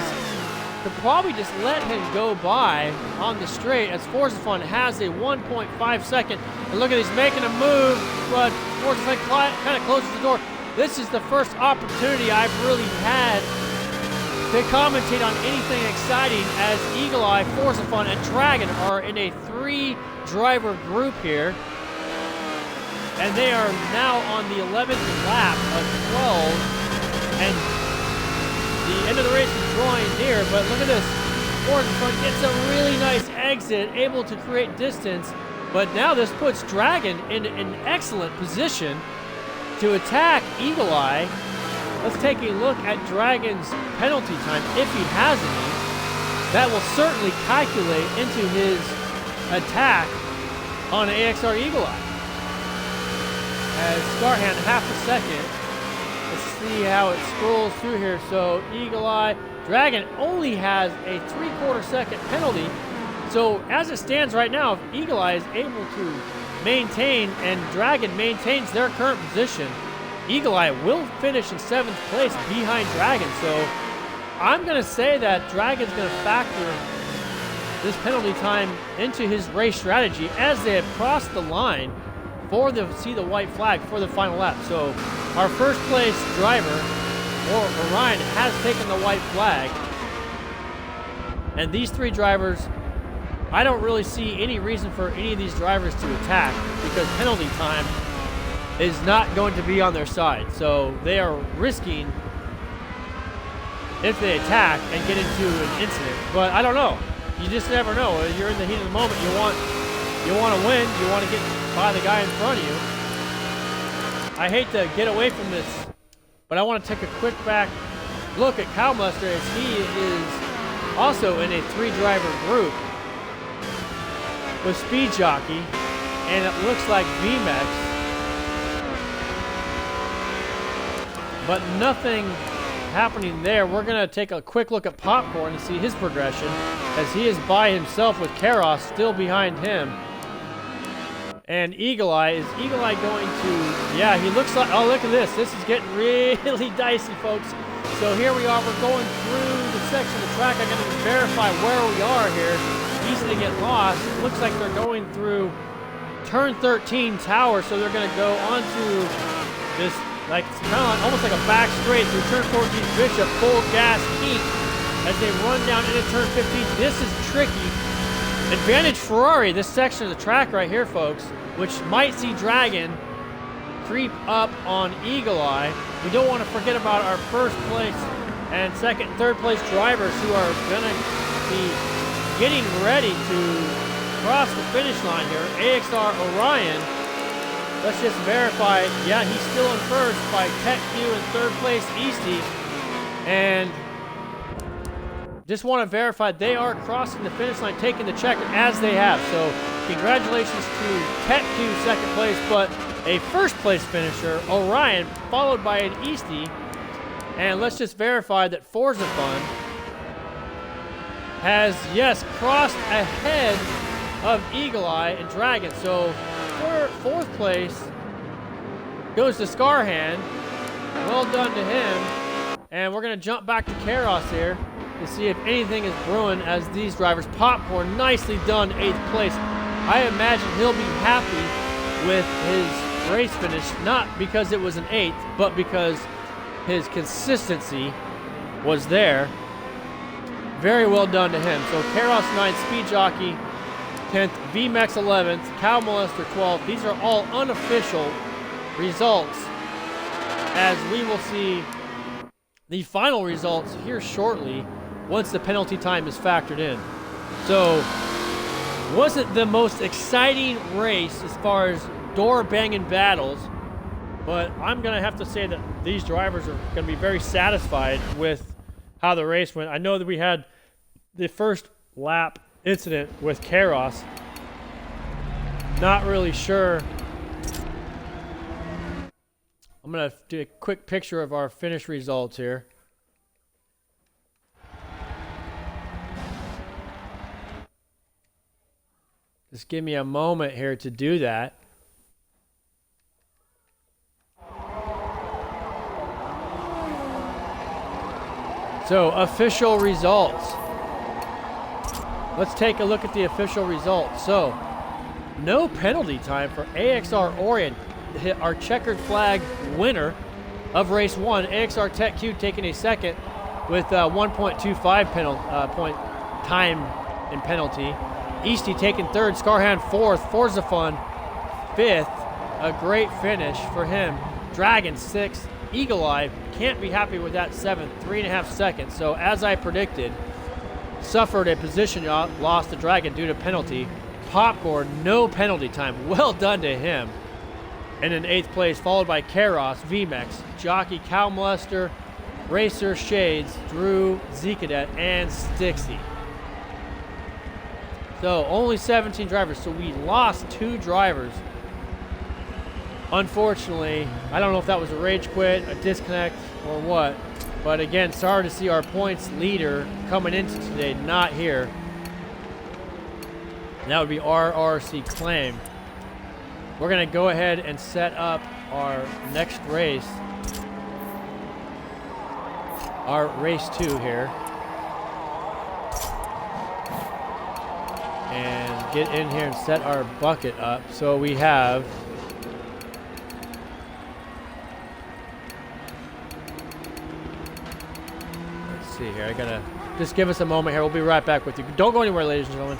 to probably just let him go by on the straight, as Forza Fun has a 1.5 second. And look at, he's making a move, but Forza Fun kind of closes the door. This is the first opportunity I've really had to commentate on anything exciting, as Eagle Eye, Forza Fun, and Dragon are in a 3-driver group here. And they are now on the 11th lap of 12. And the end of the race is drawing near, but look at this. Forza Fun gets a really nice exit, able to create distance. But now this puts Dragon in an excellent position to attack Eagle Eye. Let's take a look at Dragon's penalty time, if he has any. That will certainly calculate into his attack on AXR Eagle Eye. As Scarhand, half a second. Let's see how it scrolls through here. So Eagle Eye, Dragon only has a 3/4 second penalty. So as it stands right now, if Eagle Eye is able to maintain and Dragon maintains their current position, Eagle Eye will finish in 7th place behind Dragon. So I'm going to say that Dragon's going to factor this penalty time into his race strategy as they have crossed the line for the white flag for the final lap. So our first place driver, Orion, has taken the white flag. And these 3 drivers, I don't really see any reason for any of these drivers to attack, because penalty time is not going to be on their side. So they are risking, if they attack and get into an incident. But I don't know. You just never know. You're in the heat of the moment. You want to win. You want to get by the guy in front of you. I hate to get away from this, but I want to take a quick back look at Cow Mustard, as he is also in a 3-driver group with Speed Jockey, and it looks like VMAX, but nothing happening there. We're going to take a quick look at Popcorn to see his progression, as he is by himself with Karos still behind him. And Eagle Eye, is Eagle Eye going to, yeah, he looks like, oh, look at this. This is getting really dicey, folks. So here we are, we're going through the section of the track. I'm going to verify where we are here. Easy to get lost. It looks like they're going through turn 13 tower, so they're going to go onto this, like, kind of almost like a back straight through turn 14 Bishop, full gas kink as they run down into turn 15. This is tricky. Advantage Ferrari, this section of the track right here, folks, which might see Dragon creep up on Eagle Eye. We don't want to forget about our first place and second and third place drivers, who are going to be getting ready to cross the finish line here. AXR Orion, let's just verify, yeah, he's still in first by Tech Q in third place Eastie. And just want to verify they are crossing the finish line, taking the checker as they have. So congratulations to Tech Q, second place, but a first place finisher, Orion, followed by an Eastie. And let's just verify that Forza Fun has, yes, crossed ahead of Eagle Eye and Dragon. So fourth place goes to Scarhand. Well done to him. And we're going to jump back to Karos here to see if anything is brewing as these drivers. Popcorn, nicely done, 8th place. I imagine he'll be happy with his race finish, not because it was an 8th, but because his consistency was there. Very well done to him. So Karos 9th, Speed Jockey 10th, VMAX 11th, Cow Molester 12th. These are all unofficial results, as we will see the final results here shortly once the penalty time is factored in. So, wasn't the most exciting race as far as door-banging battles, but I'm going to have to say that these drivers are going to be very satisfied with how the race went. I know that we had the first lap incident with Karos, Not really sure. I'm going to do a quick picture of our finish results here. Just give me a moment here to do that. So, official results. Let's take a look at the official results. So, no penalty time for AXR Orion, our checkered flag winner of race 1. AXR Tech Q taking a second with 1.25 point time in penalty. Easty taking third, Scarhand fourth, Forza Fun fifth. A great finish for him. Dragon sixth, Eagle Eye can't be happy with that seventh, 3.5 seconds. So as I predicted, suffered a position loss to Dragon due to penalty. Popcorn, no penalty time. Well done to him. And in 8th place, followed by Karos, VMAX, Jockey, Cow Molester, Racer, Shades, Drew, Z-Cadet, and Stixie. So only 17 drivers. So we lost 2 drivers. Unfortunately, I don't know if that was a rage quit, a disconnect, or what. But again, sorry to see our points leader coming into today not here. And that would be RRC Claim. We're going to go ahead and set up our next race. Our race 2 here. And get in here and set our bucket up. So we have... Let's see here. I got to just give us a moment here. We'll be right back with you. Don't go anywhere, ladies and gentlemen.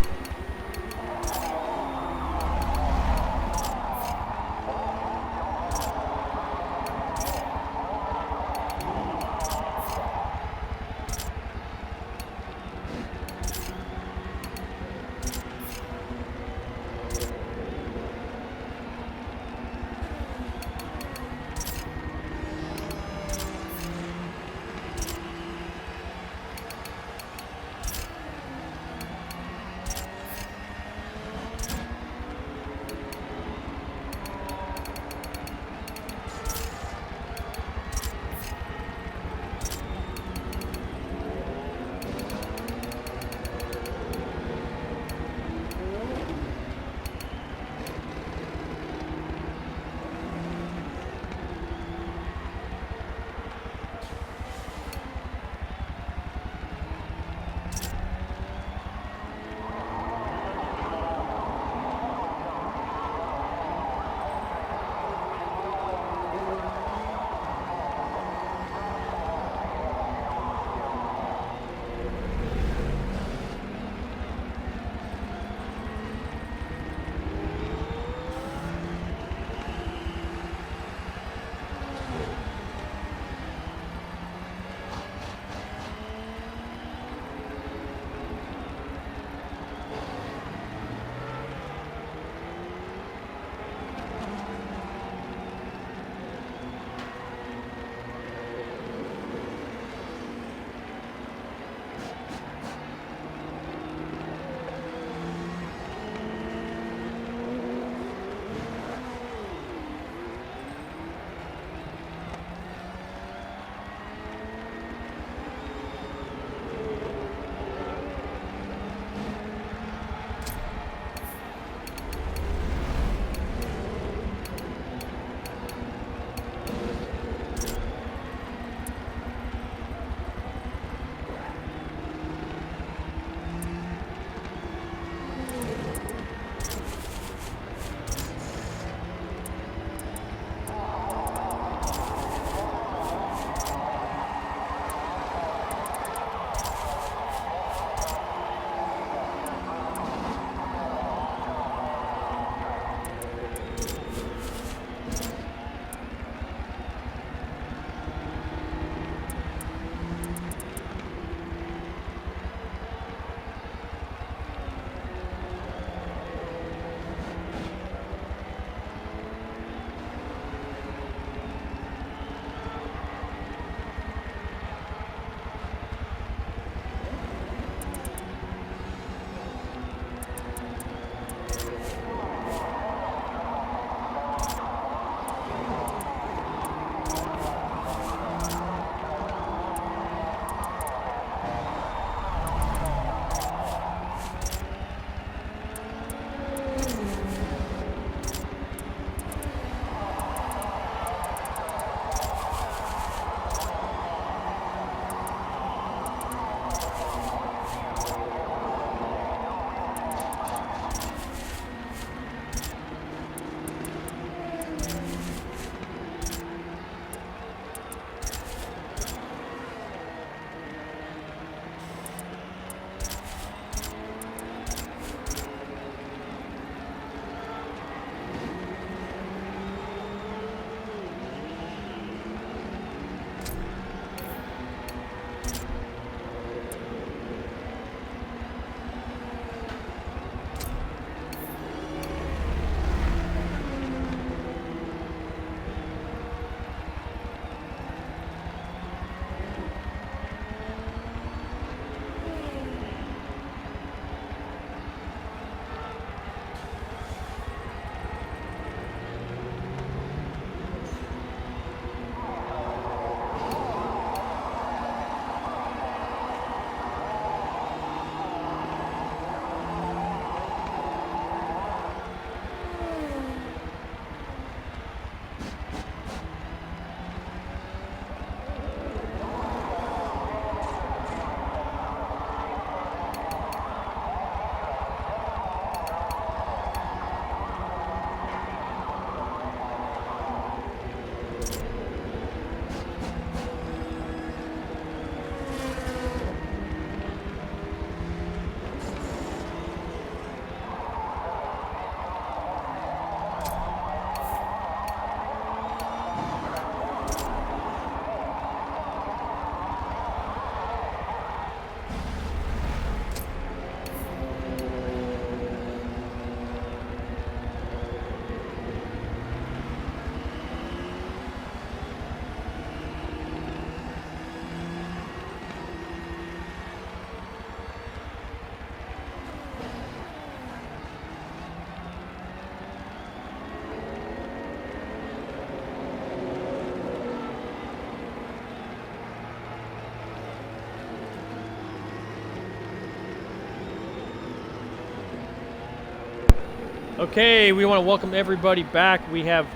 Okay, we want to welcome everybody back. We have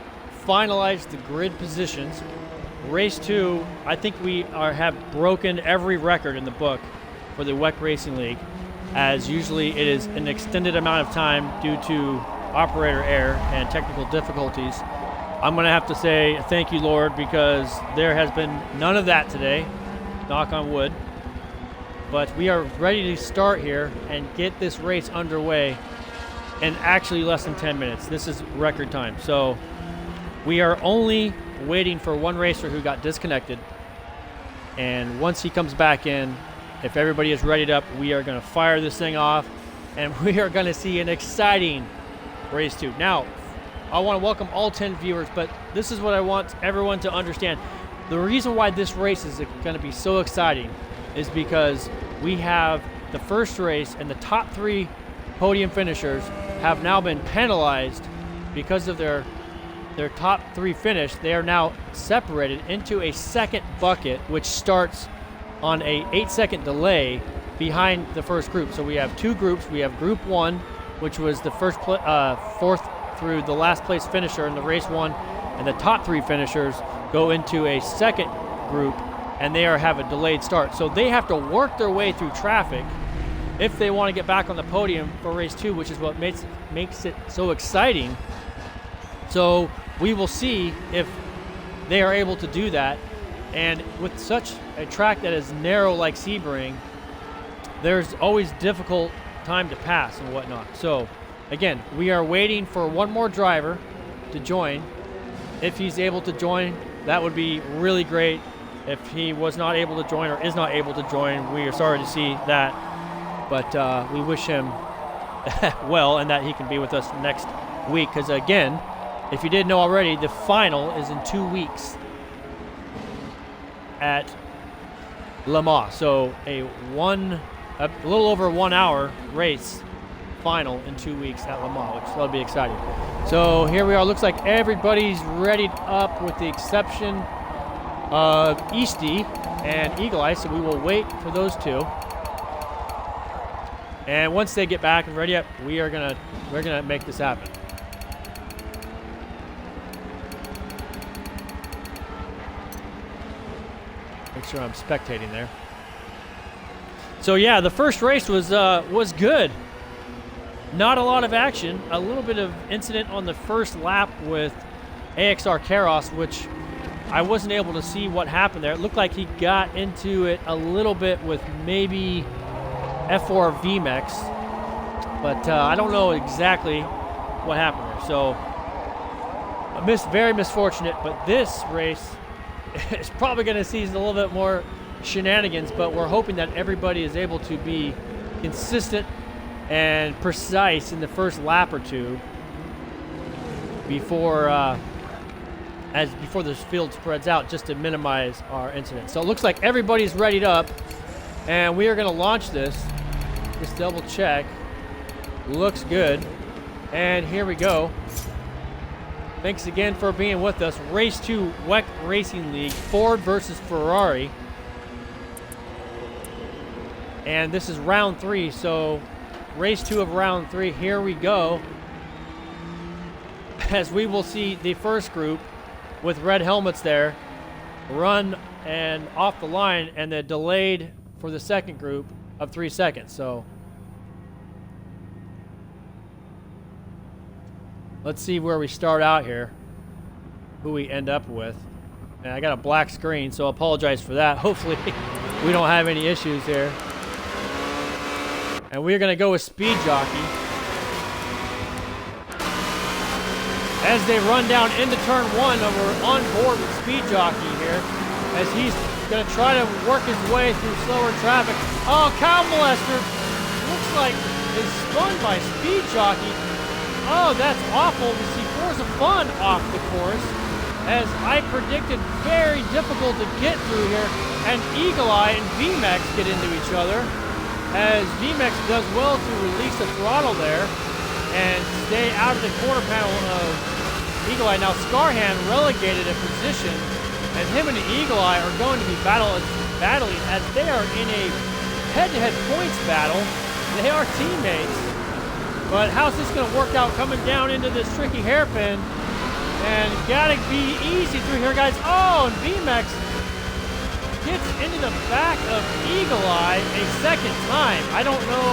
finalized the grid positions. Race 2, I think we have broken every record in the book for the WEC Racing League, as usually it is an extended amount of time due to operator error and technical difficulties. I'm going to have to say thank you, Lord, because there has been none of that today, knock on wood. But we are ready to start here and get this race underway in actually less than 10 minutes. This is record time. So we are only waiting for one racer who got disconnected. And once he comes back in, if everybody is readied up, we are going to fire this thing off and we are going to see an exciting race 2. Now, I want to welcome all 10 viewers, but this is what I want everyone to understand. The reason why this race is going to be so exciting is because we have the first race and the top 3 podium finishers have now been penalized because of their top 3 finish. They are now separated into a second bucket, which starts on a 8-second delay behind the first group. So we have 2 groups. We have Group 1, which was the fourth through the last place finisher in the race 1, and the top 3 finishers go into a second group, and they have a delayed start. So they have to work their way through traffic if they want to get back on the podium for race 2, which is what makes it so exciting. So we will see if they are able to do that. And with such a track that is narrow like Sebring, there's always difficult time to pass and whatnot. So again, we are waiting for one more driver to join. If he's able to join, that would be really great. If he was not able to join or is not able to join, we are sorry to see that. But we wish him well and that he can be with us next week. Because again, if you didn't know already, the final is in 2 weeks at Le Mans. So a little over 1 hour race final in 2 weeks at Le Mans, which will be exciting. So here we are. Looks like everybody's readied up with the exception of Easty and Eagle Eye. So we will wait for those 2. And once they get back and ready up, we're gonna make this happen. Make sure I'm spectating there. So yeah, the first race was good. Not a lot of action. A little bit of incident on the first lap with AXR Karos, which I wasn't able to see what happened there. It looked like he got into it a little bit with maybe FordvFerrari, but I don't know exactly what happened there. So very misfortunate, but this race is probably going to see a little bit more shenanigans, but we're hoping that everybody is able to be consistent and precise in the first lap or 2 before this field spreads out, just to minimize our incidents. So it looks like everybody's readied up, and we are going to launch this. Just double check. Looks good. And here we go. Thanks again for being with us. Race 2 WEC Racing League, Ford versus Ferrari. And this is round 3, so race 2 of round 3. Here we go. As we will see the first group with red helmets there run and off the line, and then delayed for the second group of 3 seconds. So let's see where we start out here, who we end up with. And I got a black screen, so I apologize for that. Hopefully we don't have any issues here. And we're going to go with Speed Jockey. As they run down into turn 1, and we're on board with Speed Jockey here, as he's going to try to work his way through slower traffic. Oh, cow molester! Looks like is spun by Speed Jockey. Oh, that's awful. We see Forza Fun off the course, as I predicted, very difficult to get through here, and Eagle Eye and VMAX get into each other, as VMAX does well to release the throttle there and stay out of the corner panel of Eagle Eye. Now Scarhand relegated a position, and him and Eagle Eye are going to be battling as they are in a head-to-head points battle. They are teammates. But how's this going to work out coming down into this tricky hairpin? And gotta be easy through here, guys. Oh, and VMAX gets into the back of Eagle Eye a second time. I don't know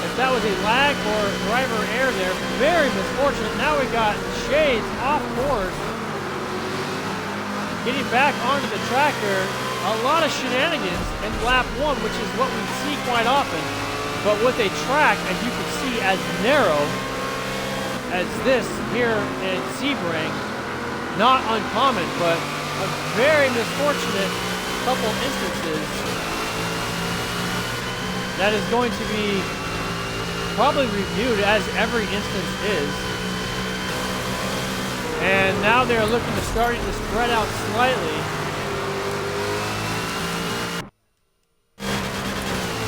if that was a lag or driver error there. Very misfortunate. Now we got Shades off course. Getting back onto the track here. A lot of shenanigans in lap 1, which is what we see quite often. But with a track, as you can see, as narrow as this here in Sebring, not uncommon, but a very misfortunate couple instances that is going to be probably reviewed as every instance is. And now they're looking to starting to spread out slightly.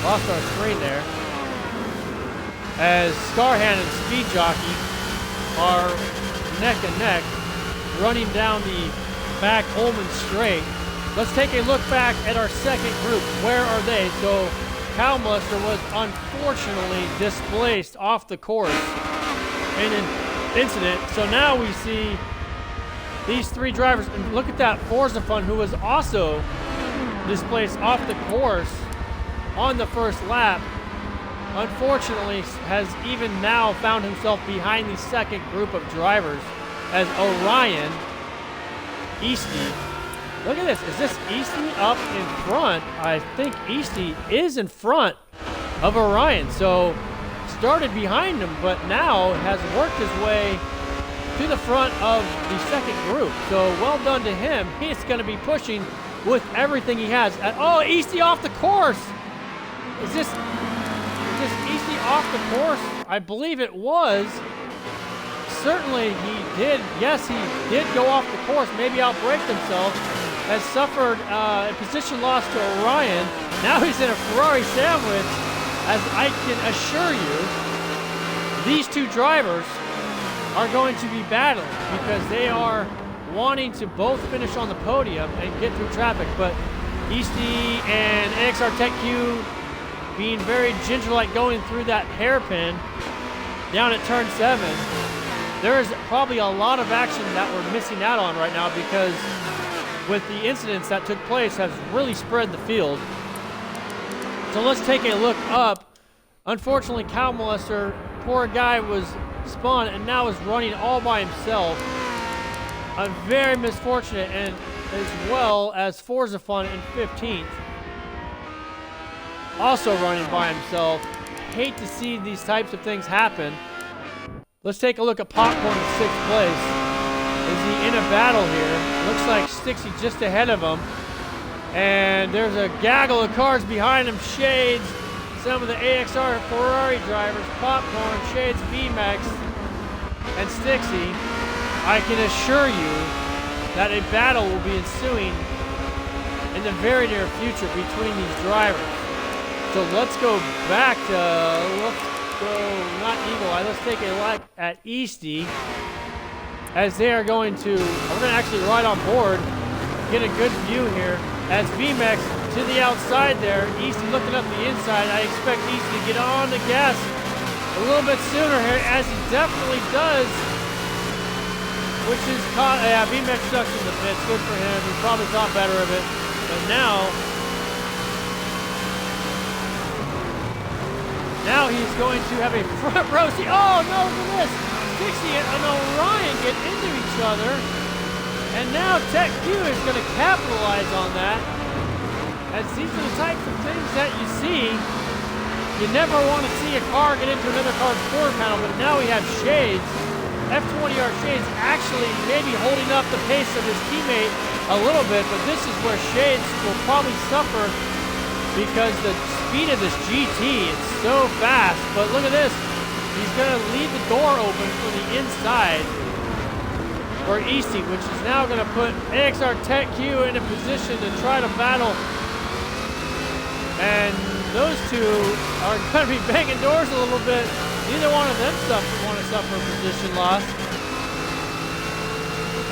Lost our screen there. As Scarhan and Speed Jockey are neck and neck, running down the back Holman straight. Let's take a look back at our second group. Where are they? So Cal Muster was unfortunately displaced off the course in an incident. So now we see these three drivers, and look at that Forza Fun, who was also displaced off the course on the first lap. Unfortunately, has even now found himself behind the second group of drivers as Orion, Easty. Look at this. Is this Easty up in front? I think Easty is in front of Orion. So started behind him, but now has worked his way to the front of the second group. So well done to him. He's going to be pushing with everything he has. Oh, Easty off the course. Is this Easty off the course? I believe it was. Certainly he did. Yes, he did go off the course. Maybe outbraked himself. Has suffered a position loss to Orion. Now he's in a Ferrari sandwich. As I can assure you, these two drivers are going to be battling because they are wanting to both finish on the podium and get through traffic. But Easty and AXR Tech Q being very ginger-like going through that hairpin down at turn 7. There is probably a lot of action that we're missing out on right now because with the incidents that took place has really spread the field. So let's take a look up. Unfortunately, Cow Molester, poor guy, was spun and now is running all by himself. A very misfortunate, and as well as Forza Fun in 15th. Also running by himself. Hate to see these types of things happen. Let's take a look at Popcorn in 6th place. Is he in a battle here? Looks like Stixie just ahead of him. And there's a gaggle of cars behind him. Shades, some of the AXR Ferrari drivers, Popcorn, Shades, VMAX, and Stixie. I can assure you that a battle will be ensuing in the very near future between these drivers. So let's go back to, not Eagle Eye, let's take a look at Easty as they are going to, we're going to actually ride on board, get a good view here as VMAX to the outside there, Easty looking up the inside. I expect Easty to get on the gas a little bit sooner here, as he definitely does, which is, VMAX sucks in the pits, good for him, he probably thought better of it, but now he's going to have a front row seat. Oh, no, look at this. Dixie and Orion get into each other. And now Tech Q is going to capitalize on that. As these are the types of things that you see. You never want to see a car get into another car's quarter panel, but now we have Shades. F20R Shades actually maybe holding up the pace of his teammate a little bit, but this is where Shades will probably suffer because the speed of this GT, it's so fast. But look at this. He's going to leave the door open for the inside for Easty, which is now going to put AXR Tech Q in a position to try to battle. And those two are going to be banging doors a little bit. Neither one of them want to suffer a position loss.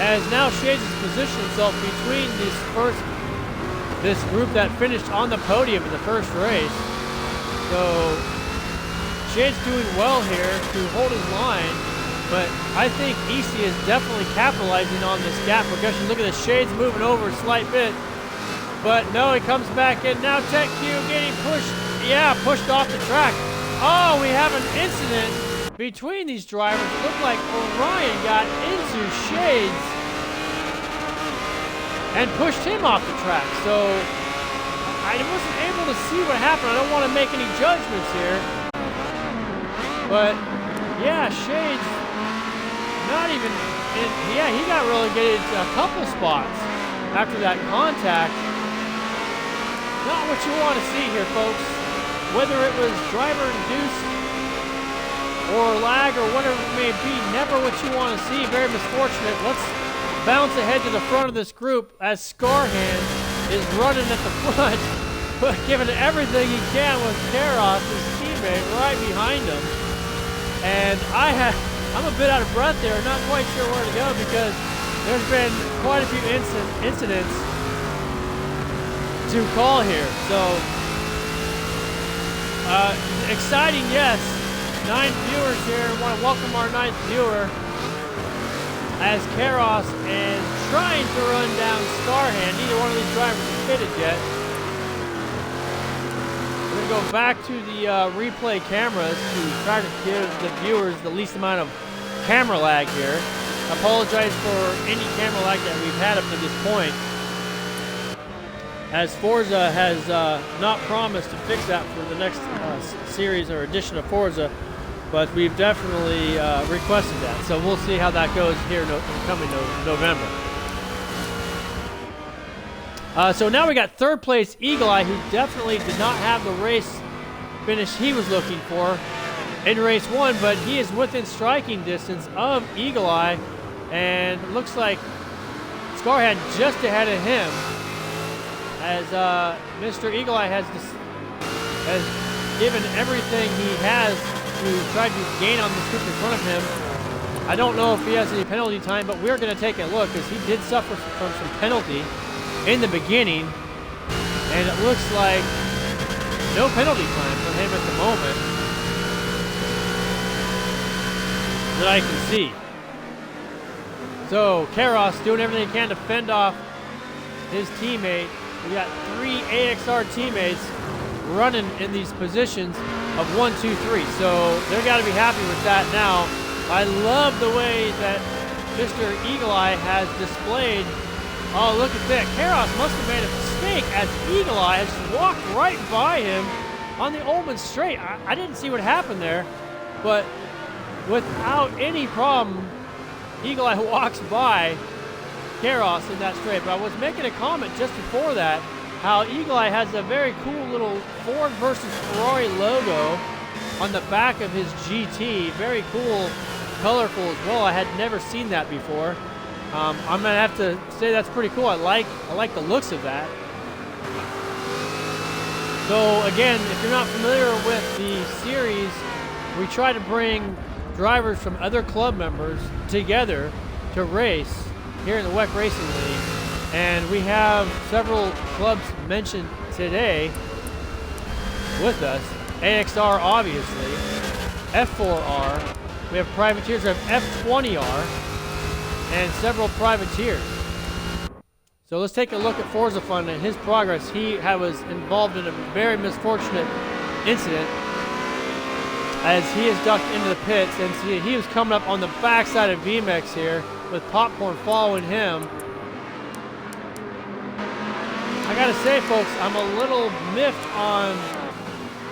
As now Shades has positioned himself between this group that finished on the podium in the first race. So Shade's doing well here to hold his line, but I think EC is definitely capitalizing on this gap progression. Look at the Shade's moving over a slight bit, but no, he comes back in. Now Tech Q getting pushed, pushed off the track. Oh, we have an incident between these drivers. It looked like Orion got into Shades and pushed him off the track. So I wasn't able to see what happened. I don't want to make any judgments here. But yeah, Shades not even in, he got relegated to a couple spots after that contact. Not what you want to see here, folks. Whether it was driver induced or lag or whatever it may be, never what you want to see. Very misfortunate. Let's bounce ahead to the front of this group as Scarhand is running at the front, but giving everything he can with Karos, his teammate, right behind him. And I'm a bit out of breath there, not quite sure where to go because there's been quite a few incidents to call here. So, exciting, yes. 9 viewers here. I want to welcome our 9th viewer as Karos is trying to run down Scarhand. Neither one of these drivers is fitted yet. We're going to go back to the replay cameras to try to give the viewers the least amount of camera lag here. I apologize for any camera lag that we've had up to this point, as Forza has not promised to fix that for the next series or edition of Forza, but we've definitely requested that. So we'll see how that goes here in coming November. So now we got 3rd place Eagle Eye, who definitely did not have the race finish he was looking for in race 1, but he is within striking distance of Eagle Eye, and it looks like Scarhand just ahead of him, as Mr. Eagle Eye has given everything he has to try to gain on this group in front of him. I don't know if he has any penalty time, but we're going to take a look because he did suffer from some penalty in the beginning, and it looks like no penalty time for him at the moment that I can see. So Karos doing everything he can to fend off his teammate. We got 3 AXR teammates running in these positions of 1, 2, 3. So they're got to be happy with that now. I love the way that Mr. Eagle Eye has displayed. Oh, look at that. Karos must have made a mistake as Eagle Eye has walked right by him on the Ullman straight. I didn't see what happened there, but without any problem, Eagle Eye walks by Karos in that straight. But I was making a comment just before that, how Eagle Eye has a very cool little Ford versus Ferrari logo on the back of his GT. Very cool, colorful as well. I had never seen that before. I'm gonna have to say that's pretty cool. I like the looks of that. So again, if you're not familiar with the series, we try to bring drivers from other club members together to race here in the WEC Racing League. And we have several clubs mentioned today with us. AXR, obviously. F4R. We have privateers. We have F20R. And several privateers. So let's take a look at Forza Fun and his progress. He was involved in a very misfortunate incident as he is ducked into the pits. And see, he was coming up on the backside of VMAX here with Popcorn following him. I gotta say, folks, I'm a little miffed on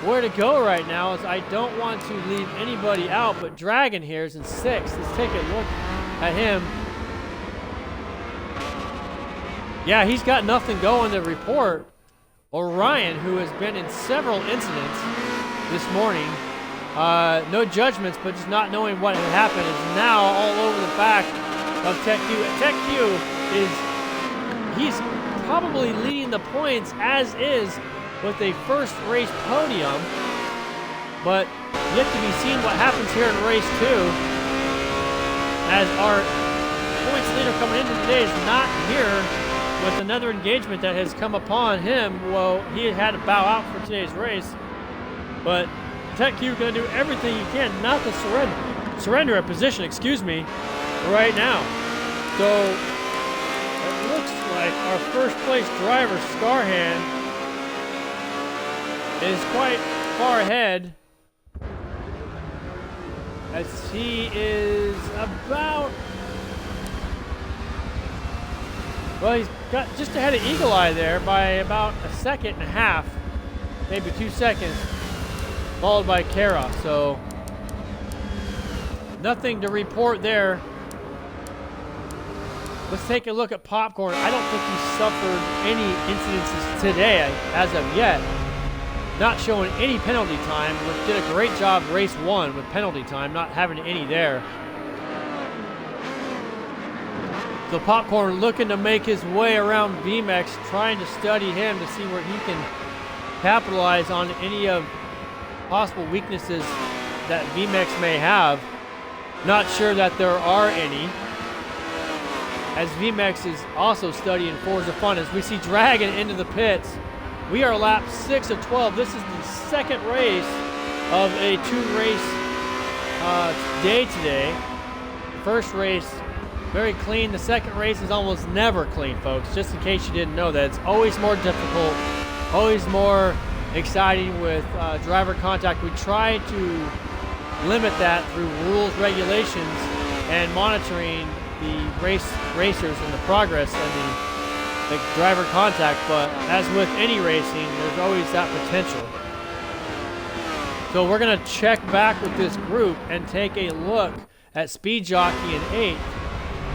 where to go right now, as I don't want to leave anybody out, but Dragon here is in 6th. Let's take a look at him. Yeah, he's got nothing going to report. Orion, who has been in several incidents this morning, no judgments, but just not knowing what had happened, is now all over the back of Tech Q. Tech Q he's probably leading the points as is with a first race podium, but yet to be seen what happens here in race 2, as our points leader coming into today is not here with another engagement that has come upon him. Well, he had to bow out for today's race, but Tech Q going to do everything he can not to surrender a position, right now. So it looks like our first place driver, Scarhand, is quite far ahead, as he is about, well, he's got just ahead of Eagle Eye there by about a second and a half, maybe 2 seconds, followed by Kara. So nothing to report there. Let's take a look at Popcorn. I don't think he suffered any incidences today as of yet. Not showing any penalty time, which did a great job race 1 with penalty time, not having any there. So Popcorn looking to make his way around VMAX, trying to study him to see where he can capitalize on any of possible weaknesses that VMAX may have. Not sure that there are any, as VMAX is also studying Forza Fun. As we see Dragon into the pits, we are lap 6 of 12. This is the second race of a 2-race day today. First race, very clean. The second race is almost never clean, folks, just in case you didn't know that. It's always more difficult, always more exciting with driver contact. We try to limit that through rules, regulations, and monitoring the racers and the progress and the driver contact, but as with any racing, there's always that potential. So we're going to check back with this group and take a look at Speed Jockey in 8th,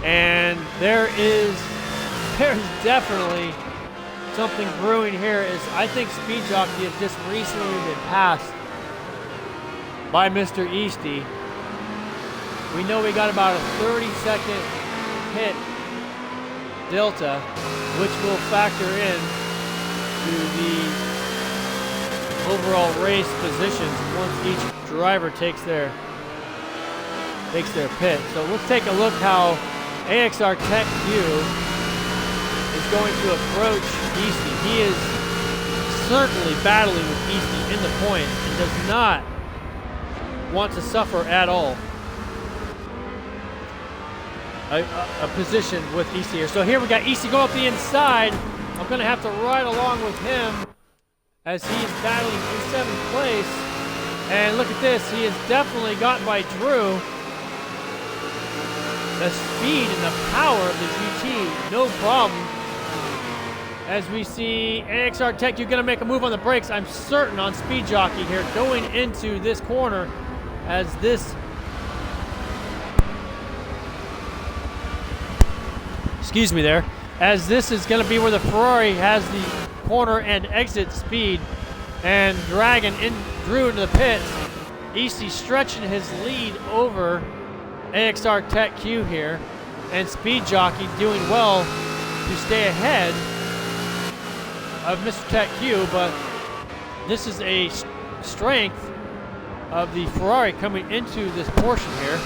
and there's definitely something brewing here. Is I think Speed Jockey has just recently been passed by Mr. Easty. We know we got about a 30-second hit delta, which will factor in to the overall race positions once each driver takes their pit. So let's take a look how AXR Tech Q is going to approach Easty. He is certainly battling with Easty in the points and does not want to suffer at all a position with Easty here. So here we got Easty go up the inside. I'm going to have to ride along with him as he is battling in 7th place. And look at this, he has definitely gotten by Drew. The speed and the power of the GT, no problem. As we see AXR Tech, you're going to make a move on the brakes, I'm certain, on Speed Jockey here, going into this corner, as this, excuse me there, as this is going to be where the Ferrari has the corner and exit speed, and Dragon drew into the pits. Easty stretching his lead over AXR Tech Q here, and Speed Jockey doing well to stay ahead of Mr. Tech Q, but this is a strength of the Ferrari coming into this portion here,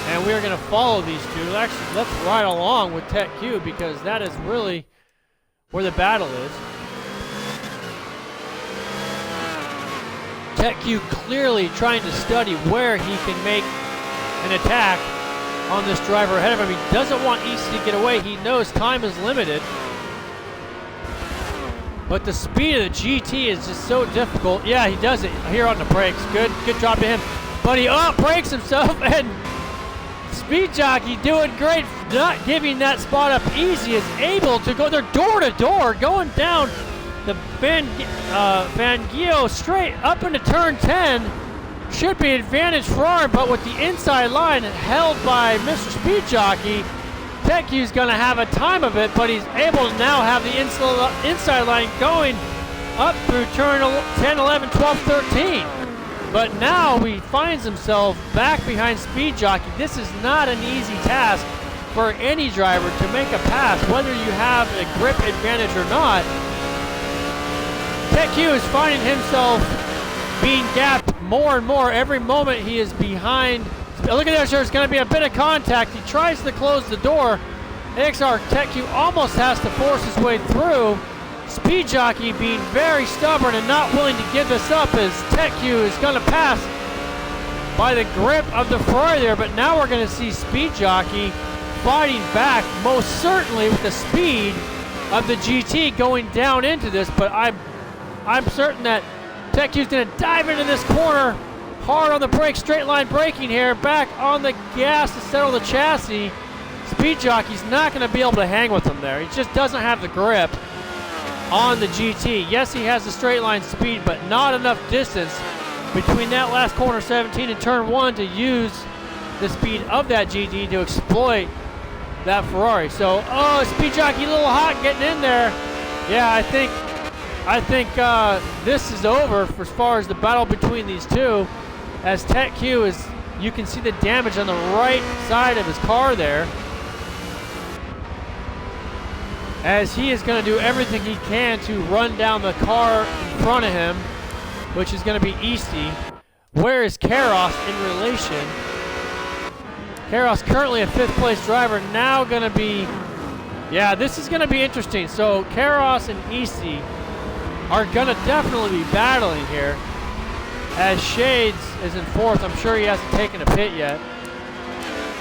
and we are going to follow these two. Actually, let's ride along with Tech Q, because that is really where the battle is. Tech Q clearly trying to study where he can make an attack on this driver ahead of him. He doesn't want Easty to get away. He knows time is limited, but the speed of the GT is just so difficult. Yeah, he does it here on the brakes. Good job to him. But he brakes himself, and Speed Jockey doing great, not giving that spot up easy, is able to go there door to door, going down the Fangio straight up into turn 10. Should be advantage Ferrari, but with the inside line held by Mr. Speed Jockey, Tech Q's going to have a time of it, but he's able to now have the inside line going up through turn 10, 11, 12, 13. But now he finds himself back behind Speed Jockey. This is not an easy task for any driver to make a pass, whether you have a grip advantage or not. Tech Q is finding himself being gapped more and more every moment he is behind. Look at this, there's going to be a bit of contact. He tries to close the door. AXR Tech Q almost has to force his way through. Speed Jockey being very stubborn and not willing to give this up as TechQ is going to pass by the grip of the Ferrari there, but now we're going to see Speed Jockey fighting back, most certainly with the speed of the GT going down into this, but I'm certain that TechQ's going to dive into this corner hard on the brake, straight line braking here, back on the gas to settle the chassis. Speed Jockey's not going to be able to hang with him there. He just doesn't have the grip on the GT. Yes, he has the straight line speed, but not enough distance between that last corner 17 and turn 1 to use the speed of that GT to exploit that Ferrari. So, Speed Jockey a little hot getting in there. Yeah, I think this is over for as far as the battle between these two, as TechQ is, you can see the damage on the right side of his car there, as he is going to do everything he can to run down the car in front of him, which is going to be Easty. Where is Karos in relation? Karos currently a 5th place driver, now going to be, yeah, this is going to be interesting. So Karos and Easty are going to definitely be battling here, as Shades is in 4th. I'm sure he hasn't taken a pit yet.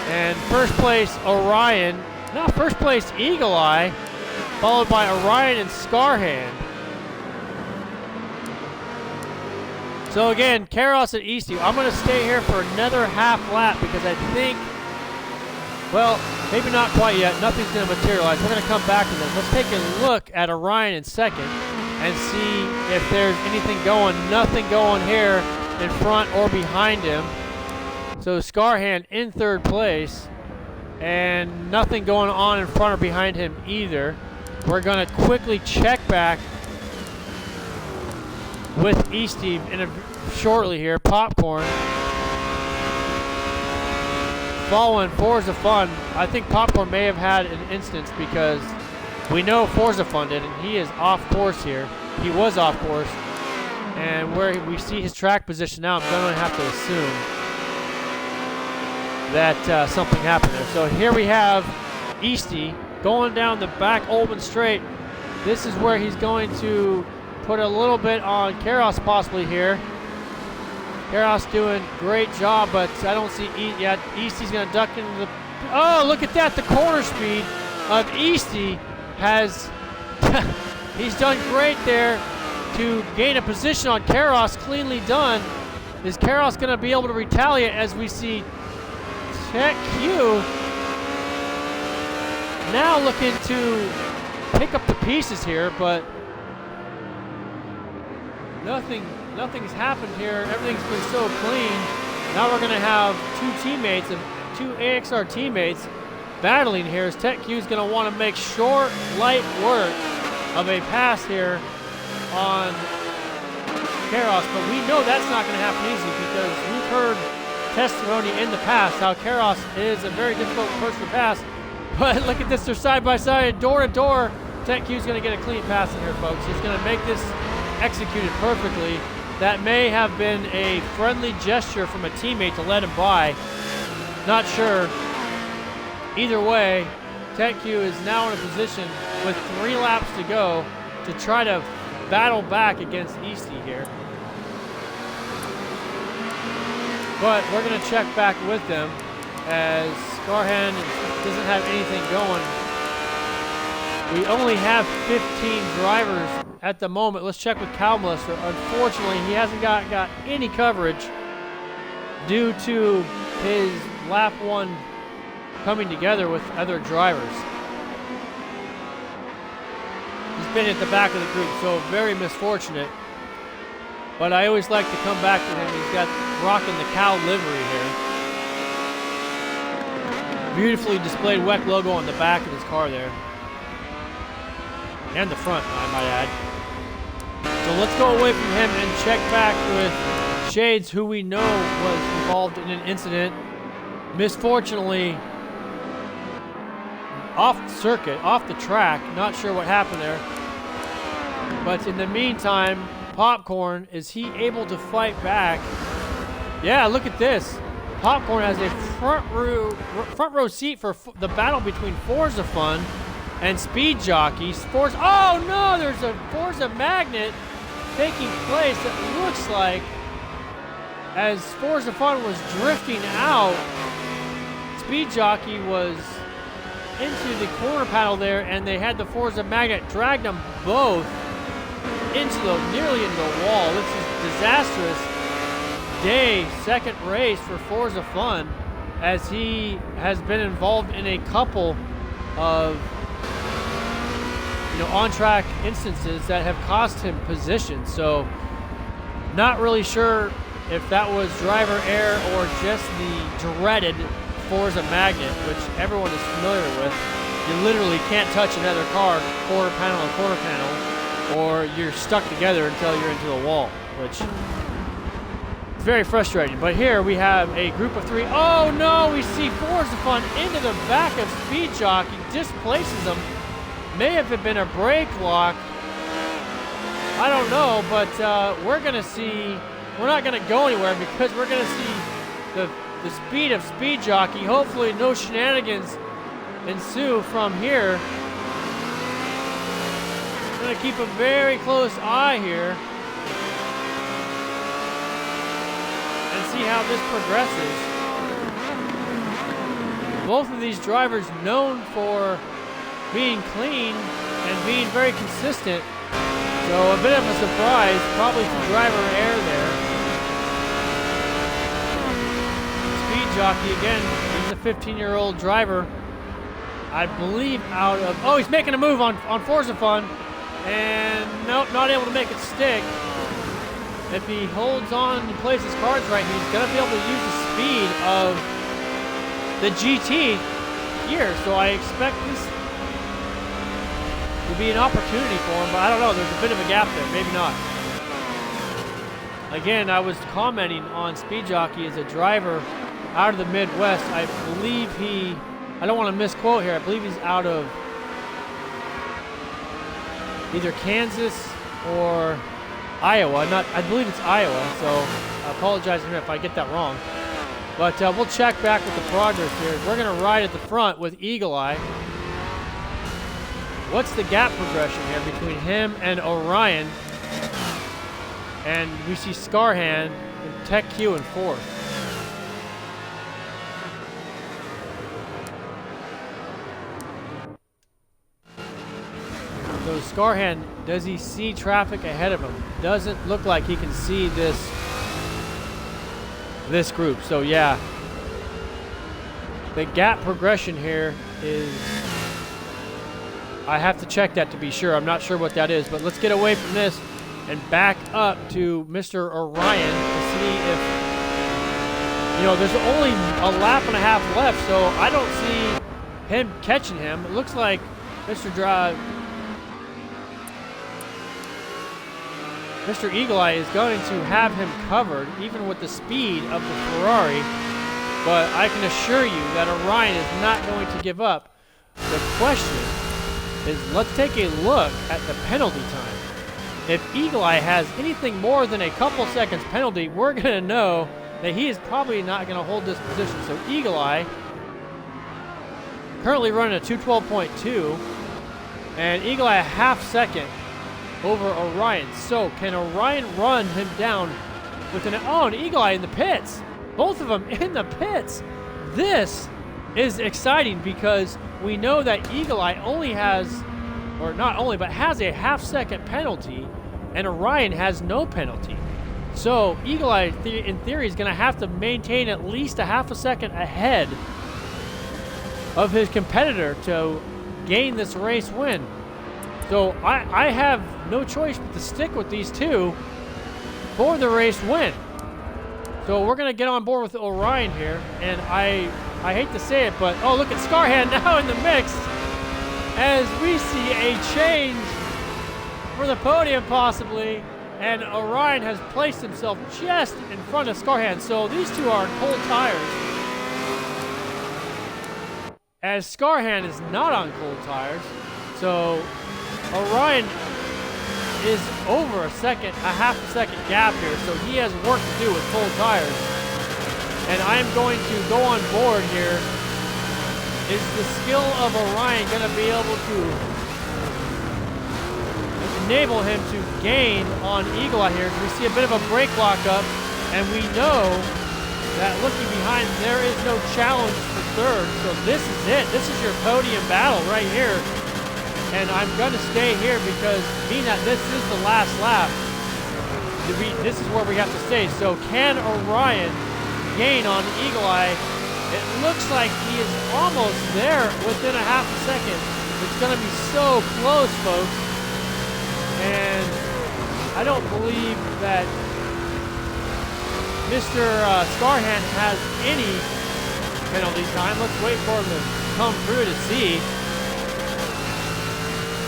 And 1st place Orion, not 1st place Eagle Eye, followed by Orion and Scarhand. So again, Karos and Easty, I'm going to stay here for another half lap because I think, well, maybe not quite yet. Nothing's going to materialize. We're going to come back to them. Let's take a look at Orion in 2nd and see if there's anything going. Nothing going here in front or behind him. So Scarhand in 3rd place, and nothing going on in front or behind him either. We're going to quickly check back with Easty shortly here. Popcorn following Forza Fun. I think Popcorn may have had an instance because we know Forza Fun did, and he is off course here. He was off course, and where we see his track position now, I'm going to have to assume that something happened there. So here we have Easty going down the back Oldman Straight. This is where he's going to put a little bit on Karos possibly here. Karos doing great job, but I don't see Easty's going to duck into the... Oh, look at that. The corner speed of Easty has... he's done great there to gain a position on Karos. Cleanly done. Is Karos going to be able to retaliate as we see TechQ now looking to pick up the pieces here, but nothing's happened here. Everything's been so clean. Now we're going to have two AXR teammates battling here, as TechQ is going to want to make short, light work of a pass here on Karos, but we know that's not going to happen easily because we've heard testimony in the past how Karos is a very difficult person to pass. But look at this, they're side by side, door to door. TechQ's going to get a clean pass in here, folks. He's going to make this executed perfectly. That may have been a friendly gesture from a teammate to let him by. Not sure. Either way, TechQ is now in a position with 3 laps to go to try to battle back against Easty here. But we're going to check back with them as Scarhand doesn't have anything going. We only have 15 drivers at the moment. Let's check with Calmlister. Unfortunately, he hasn't got any coverage due to his lap 1 coming together with other drivers. He's been at the back of the group, so very misfortunate. But I always like to come back to him. He's got rocking the Cal livery here. Beautifully displayed WEC logo on the back of his car there. And the front, I might add. So let's go away from him and check back with Shades, who we know was involved in an incident. Misfortunately, off the circuit, off the track. Not sure what happened there. But in the meantime, Popcorn, is he able to fight back? Yeah, look at this. Popcorn has a front row seat for the battle between Forza Fun and Speed Jockeys. Oh no, there's a Forza Magnet taking place. It looks like as Forza Fun was drifting out, Speed Jockey was into the corner panel there, and they had the Forza Magnet dragged them both nearly into the wall. This is disastrous day, second race for Forza Fun, as he has been involved in a couple of on-track instances that have cost him position. So not really sure if that was driver error or just the dreaded Forza Magnet, which everyone is familiar with. You literally can't touch another car quarter panel and quarter panel, or you're stuck together until you're into the wall, which is very frustrating. But here we have a group of three. Oh no, we see Forza Fun into the back of Speed Jockey, displaces him. May have been a brake lock. I don't know, but we're gonna see, we're not gonna go anywhere because we're gonna see the speed of Speed Jockey. Hopefully no shenanigans ensue from here. I'm gonna keep a very close eye here and see how this progresses. Both of these drivers known for being clean and being very consistent. So a bit of a surprise, probably some driver error there. Speed Jockey again, he's a 15-year-old driver. I believe out of, oh, he's making a move on Forza Fun. And nope, not able to make it stick. If he holds on and plays his cards right, he's gonna be able to use the speed of the GT here. So I expect this to be an opportunity for him, but I don't know, there's a bit of a gap there, maybe not. Again, I was commenting on Speed Jockey as a driver out of the Midwest. I believe I don't want to misquote here, I believe he's out of either Kansas or Iowa. I believe it's Iowa, so I apologize if I get that wrong. But we'll check back with the progress here. We're gonna ride at the front with Eagle Eye. What's the gap progression here between him and Orion? And we see Scarhand and Tech Q in fourth. So Scarhand, does he see traffic ahead of him? Doesn't look like he can see this group. So yeah, the gap progression here is, I have to check that to be sure. I'm not sure what that is, but let's get away from this and back up to Mr. Orion to see if, there's only a lap and a half left, so I don't see him catching him. It looks like Mr. Eagle Eye is going to have him covered, even with the speed of the Ferrari, but I can assure you that Orion is not going to give up. The question is, let's take a look at the penalty time. If Eagle Eye has anything more than a couple seconds penalty, we're going to know that he is probably not going to hold this position. So Eagle Eye currently running a 212.2, and Eagle Eye a half second over Orion. So can Orion run him down with an Eagle Eye in the pits? Both of them in the pits. This is exciting because we know that Eagle Eye only has, or not only, but has a half second penalty, and Orion has no penalty. So Eagle Eye, in theory, is going to have to maintain at least a half a second ahead of his competitor to gain this race win. So I have no choice but to stick with these two for the race win. So we're going to get on board with Orion here, and I hate to say it, but oh, look at Scarhand now in the mix as we see a change for the podium possibly, and Orion has placed himself just in front of Scarhand. So these two are on cold tires, as Scarhand is not on cold tires. So Orion is over a half a second gap here, so he has work to do with cold tires. And I'm going to go on board here Is the skill of Orion going to be able to enable him to gain on Eagle Eye here? We see a bit of a brake lock up, and we know that looking behind, there is no challenge for third. So this is it. This is your podium battle right here. And I'm going to stay here because being that this is the last lap, this is where we have to stay. So can Orion gain on Eagle Eye? It looks like he is almost there within a half a second. It's going to be so close, folks. And I don't believe that Mr. Scarhand has any penalty time. Let's wait for him to come through to see.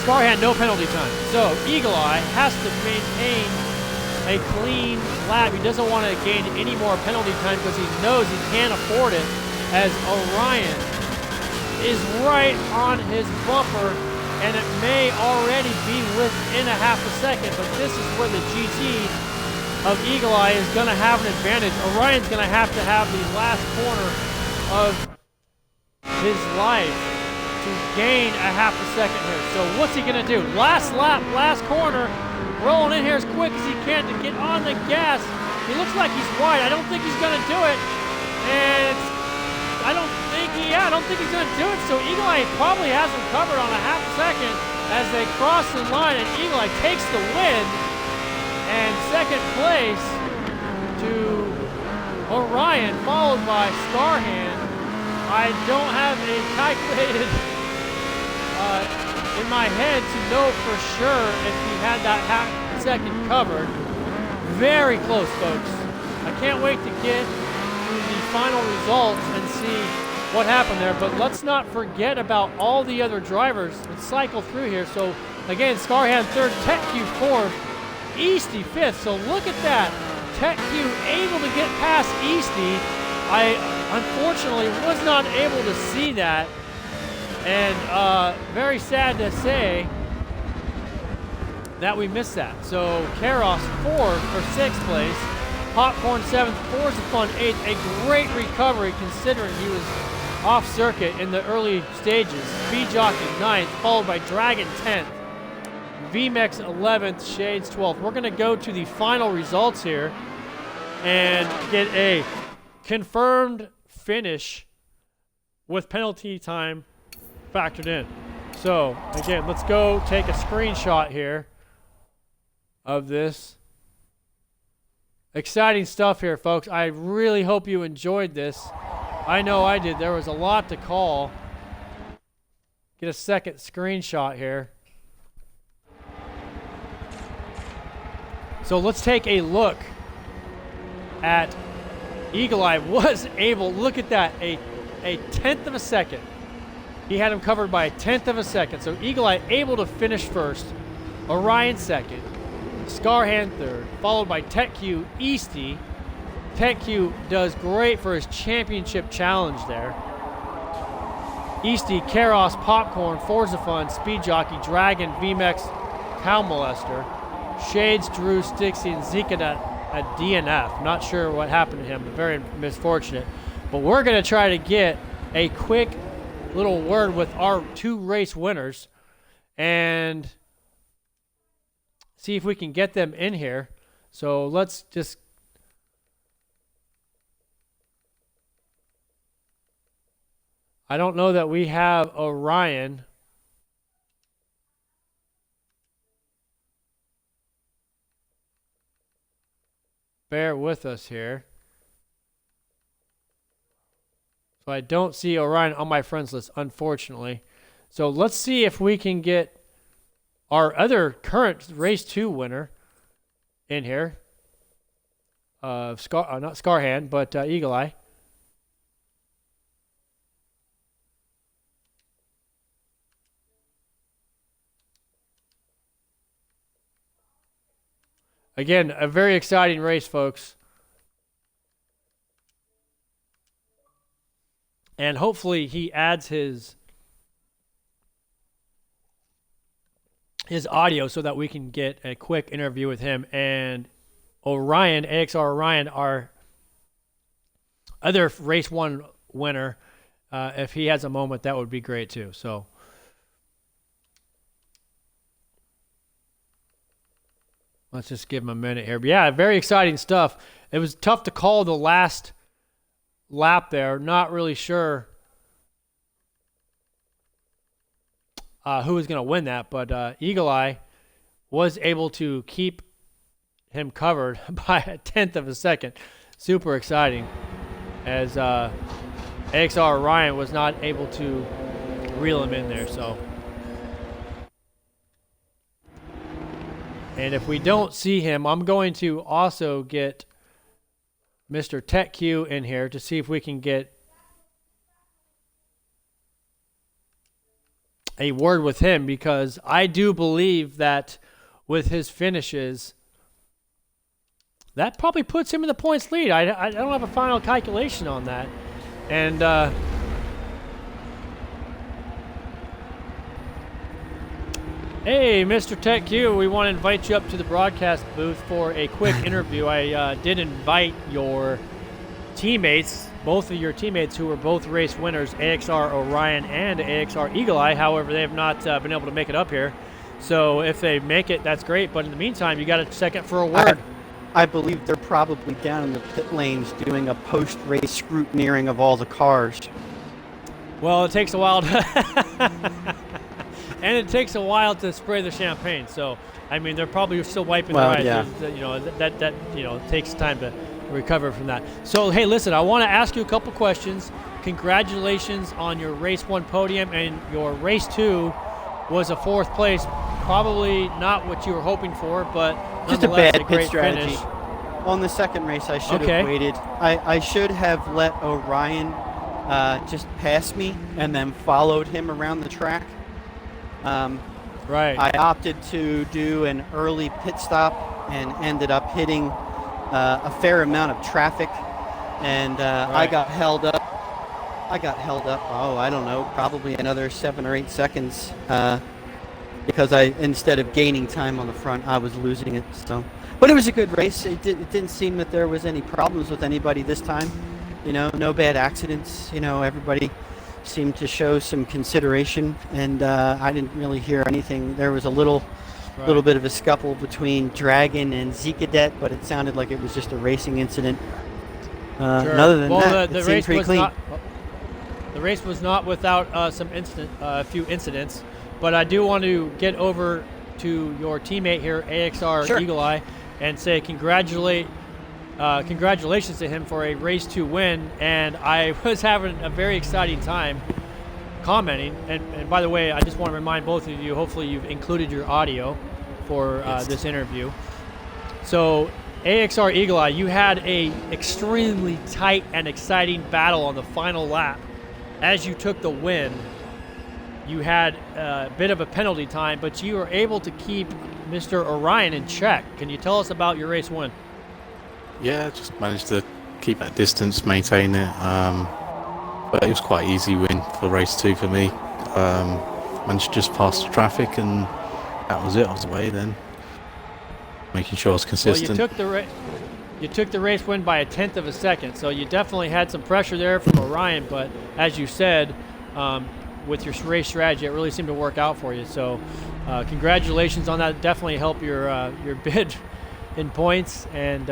Scarhand, no penalty time. So Eagle Eye has to maintain a clean lap. He doesn't want to gain any more penalty time because he knows he can't afford it, as Orion is right on his bumper, and it may already be within a half a second, but this is where the GT of Eagle Eye is going to have an advantage. Orion's going to have the last corner of his life to gain a half a second here. So what's he going to do? Last lap, last corner, rolling in here as quick as he can to get on the gas. He looks like he's wide. I don't think he's going to do it. And I don't think he's going to do it. So Eagle Eye probably has him covered on a half a second as they cross the line, and Eagle Eye takes the win. And second place to Orion, followed by Scarhand. I don't have a calculated in my head to know for sure if he had that half second covered. Very close, folks. I can't wait to get to the final results and see what happened there, but let's not forget about all the other drivers that cycle through here. So again, Scarhand third, Tech Q fourth, Easty fifth. So look at that. Tech Q able to get past Easty. I unfortunately was not able to see that, and very sad to say that we missed that. So Karos fourth for sixth place, Popcorn seventh, Forza Fun eighth. A great recovery considering he was off circuit in the early stages. Speed Jockey ninth, followed by Dragon 10th, VMEX 11th, Shades 12th. We're going to go to the final results here and get a confirmed finish with penalty time factored in. So again, let's go take a screenshot here of this. Exciting stuff here, folks. I really hope you enjoyed this. I know I did. There was a lot to call. Get a second screenshot here. So let's take a look at Eagle Eye was able, look at that, a tenth of a second. He had him covered by a tenth of a second. So Eagle Eye able to finish first, Orion second, Scarhand third, followed by Tech Q, Easty. Tech Q does great for his championship challenge there. Easty, Karos, Popcorn, Forza Fun, Speed Jockey, Dragon, VMEX, Cow Molester, Shades, Drew, Stixie, and Zika at DNF. Not sure what happened to him, but very misfortunate. But we're going to try to get a quick little word with our two race winners and see if we can get them in here. So let's just I don't know that we have Orion. Bear with us here. So I don't see Orion on my friends list, unfortunately. So let's see if we can get our other current race 2 winner in here. Not Scarhand, but Eagle Eye. Again, a very exciting race, folks. And hopefully he adds his audio so that we can get a quick interview with him. And Orion, AXR Orion, our other race 1 winner, if he has a moment, that would be great too. So. Let's just give him a minute here. But yeah, very exciting stuff. It was tough to call the last lap there. Not really sure who was going to win that, but Eagle Eye was able to keep him covered by a tenth of a second. Super exciting, as AXR Orion was not able to reel him in there. So. And if we don't see him, I'm going to also get Mr. Tech Q in here to see if we can get a word with him, because I do believe that with his finishes, that probably puts him in the points lead. I don't have a final calculation on that. And hey, Mr. Tech Q, we want to invite you up to the broadcast booth for a quick interview. I did invite your teammates, both of your teammates who were both race winners, AXR Orion and AXR Eagle Eye. However, they have not been able to make it up here. So if they make it, that's great. But in the meantime, you got a second for a word. I believe they're probably down in the pit lanes doing a post-race scrutineering of all the cars. Well, it takes a while to... And it takes a while to spray the champagne, so I mean they're probably still wiping their eyes. Yeah. You know, that you know, takes time to recover from that. So hey, listen, I want to ask you a couple questions. Congratulations on your race 1 podium, and your race 2 was a 4th place. Probably not what you were hoping for, but just a bad great pit strategy. Finish. On the second race, I should have waited. I should have let Orion just pass me and then followed him around the track. Right. I opted to do an early pit stop and ended up hitting a fair amount of traffic, and I got held up. Oh, I don't know, probably another 7 or 8 seconds because instead of gaining time on the front, I was losing it. So, but it was a good race. It didn't seem that there was any problems with anybody this time. You know, no bad accidents. You know, everybody seemed to show some consideration, and I didn't really hear anything. There was a little bit of a scuffle between Dragon and Z-Cadet, but it sounded like it was just a racing incident. Sure. Other than that, the it race seemed pretty was clean. The race was not without a few incidents, but I do want to get over to your teammate here, AXR Eagle Eye, and say congratulations to him for a race 2 win. And I was having a very exciting time commenting. And by the way, I just want to remind both of you, hopefully you've included your audio for this interview. So AXR Eagle Eye, you had a extremely tight and exciting battle on the final lap. As you took the win, you had a bit of a penalty time, but you were able to keep Mr. Orion in check. Can you tell us about your race win? Yeah, just managed to keep that distance, maintain it. But it was quite an easy win for race 2 for me. Managed to just pass the traffic, and that was it. I was away then, making sure I was consistent. Well, you took the race win by a tenth of a second, so you definitely had some pressure there from Orion. But as you said, with your race strategy, it really seemed to work out for you. So congratulations on that. Definitely help your bid in points. And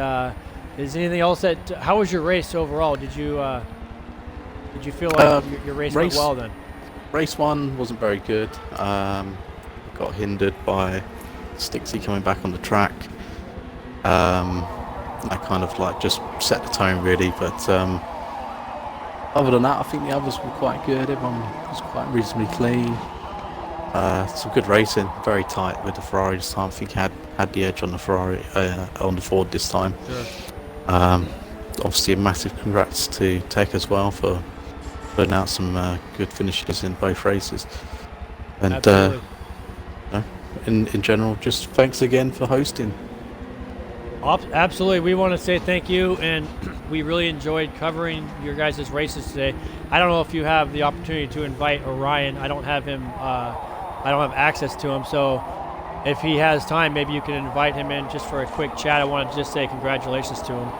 is anything else how was your race overall? Did you feel like your race went well then? Race 1 wasn't very good. Got hindered by Stixie coming back on the track. I kind of like just set the tone really, but other than that, I think the others were quite good. Everyone was quite reasonably clean. Some good racing, very tight with the Ferrari this time. I think had the edge on the Ferrari, on the Ford this time. Sure. Obviously, a massive congrats to Tech as well for putting out some good finishes in both races. And in general, just thanks again for hosting. Absolutely. We want to say thank you, and we really enjoyed covering your guys' races today. I don't know if you have the opportunity to invite Orion. I don't have him. I don't have access to him, so if he has time, maybe you can invite him in just for a quick chat. I want to just say congratulations to him.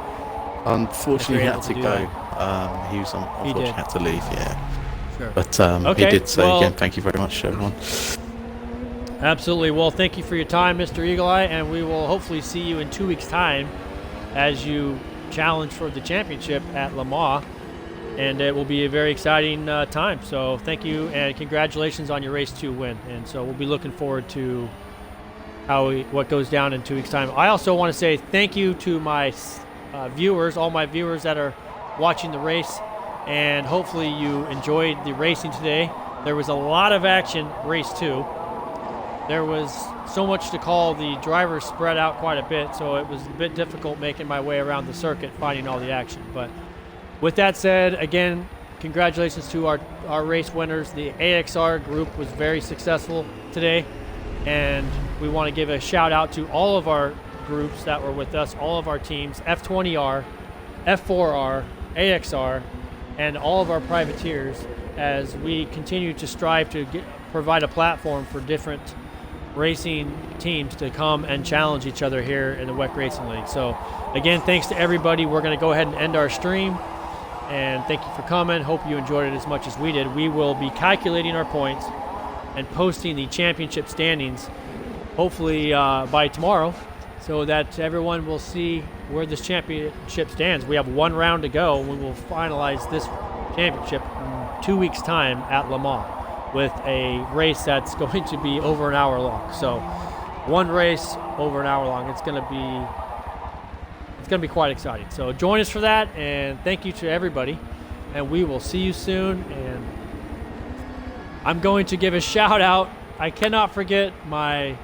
Unfortunately, he had to go. He was unfortunately had to leave. Yeah. Sure. But Okay, he did say well, again, thank you very much, everyone. Absolutely. Well, thank you for your time, Mr. Eagle Eye, and we will hopefully see you in 2 weeks' time as you challenge for the championship at Le Mans, and it will be a very exciting time. So thank you, and congratulations on your Race 2 win. And so we'll be looking forward to what goes down in 2 weeks' time. I also want to say thank you to my viewers, all my viewers that are watching the race, and hopefully you enjoyed the racing today. There was a lot of action, Race 2. There was so much to call. The drivers spread out quite a bit, so it was a bit difficult making my way around the circuit, finding all the action. But with that said, again, congratulations to our race winners. The AXR group was very successful today, and we want to give a shout out to all of our groups that were with us, all of our teams, F20R, F4R, AXR, and all of our privateers, as we continue to strive to provide a platform for different racing teams to come and challenge each other here in the WEC Racing League. So again, thanks to everybody. We're going to go ahead and end our stream, and thank you for coming. Hope you enjoyed it as much as we did. We will be calculating our points and posting the championship standings hopefully by tomorrow, so that everyone will see where this championship stands. We have one round to go. We will finalize this championship in 2 weeks' time at Le Mans, with a race that's going to be over an hour long. So one race over an hour long. It's going to be quite exciting. So join us for that, and thank you to everybody, and we will see you soon. And I'm going to give a shout out. I cannot forget my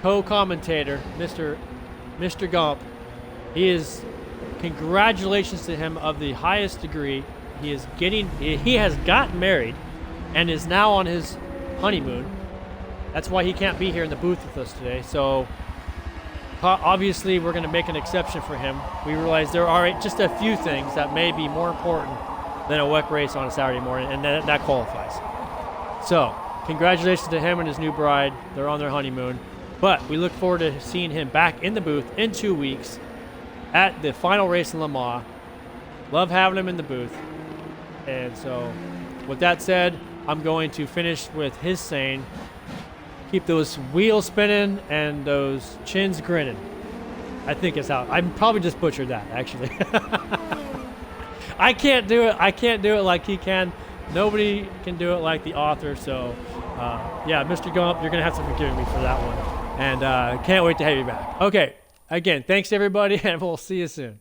co-commentator, Mr. Gump. Congratulations to him of the highest degree. He has gotten married and is now on his honeymoon. That's why he can't be here in the booth with us today. So obviously we're going to make an exception for him. We realize there are just a few things that may be more important than a WEC race on a Saturday morning, and that qualifies. So congratulations to him and his new bride. They're on their honeymoon. But we look forward to seeing him back in the booth in 2 weeks at the final race in Le Mans. Love having him in the booth. And so with that said, I'm going to finish with his saying, keep those wheels spinning and those chins grinning. I think it's how. I probably just butchered that, actually. I can't do it like he can. Nobody can do it like the author. So, yeah, Mr. Gump, you're going to have to forgive me for that one. And can't wait to have you back. Okay, again, thanks, everybody, and we'll see you soon.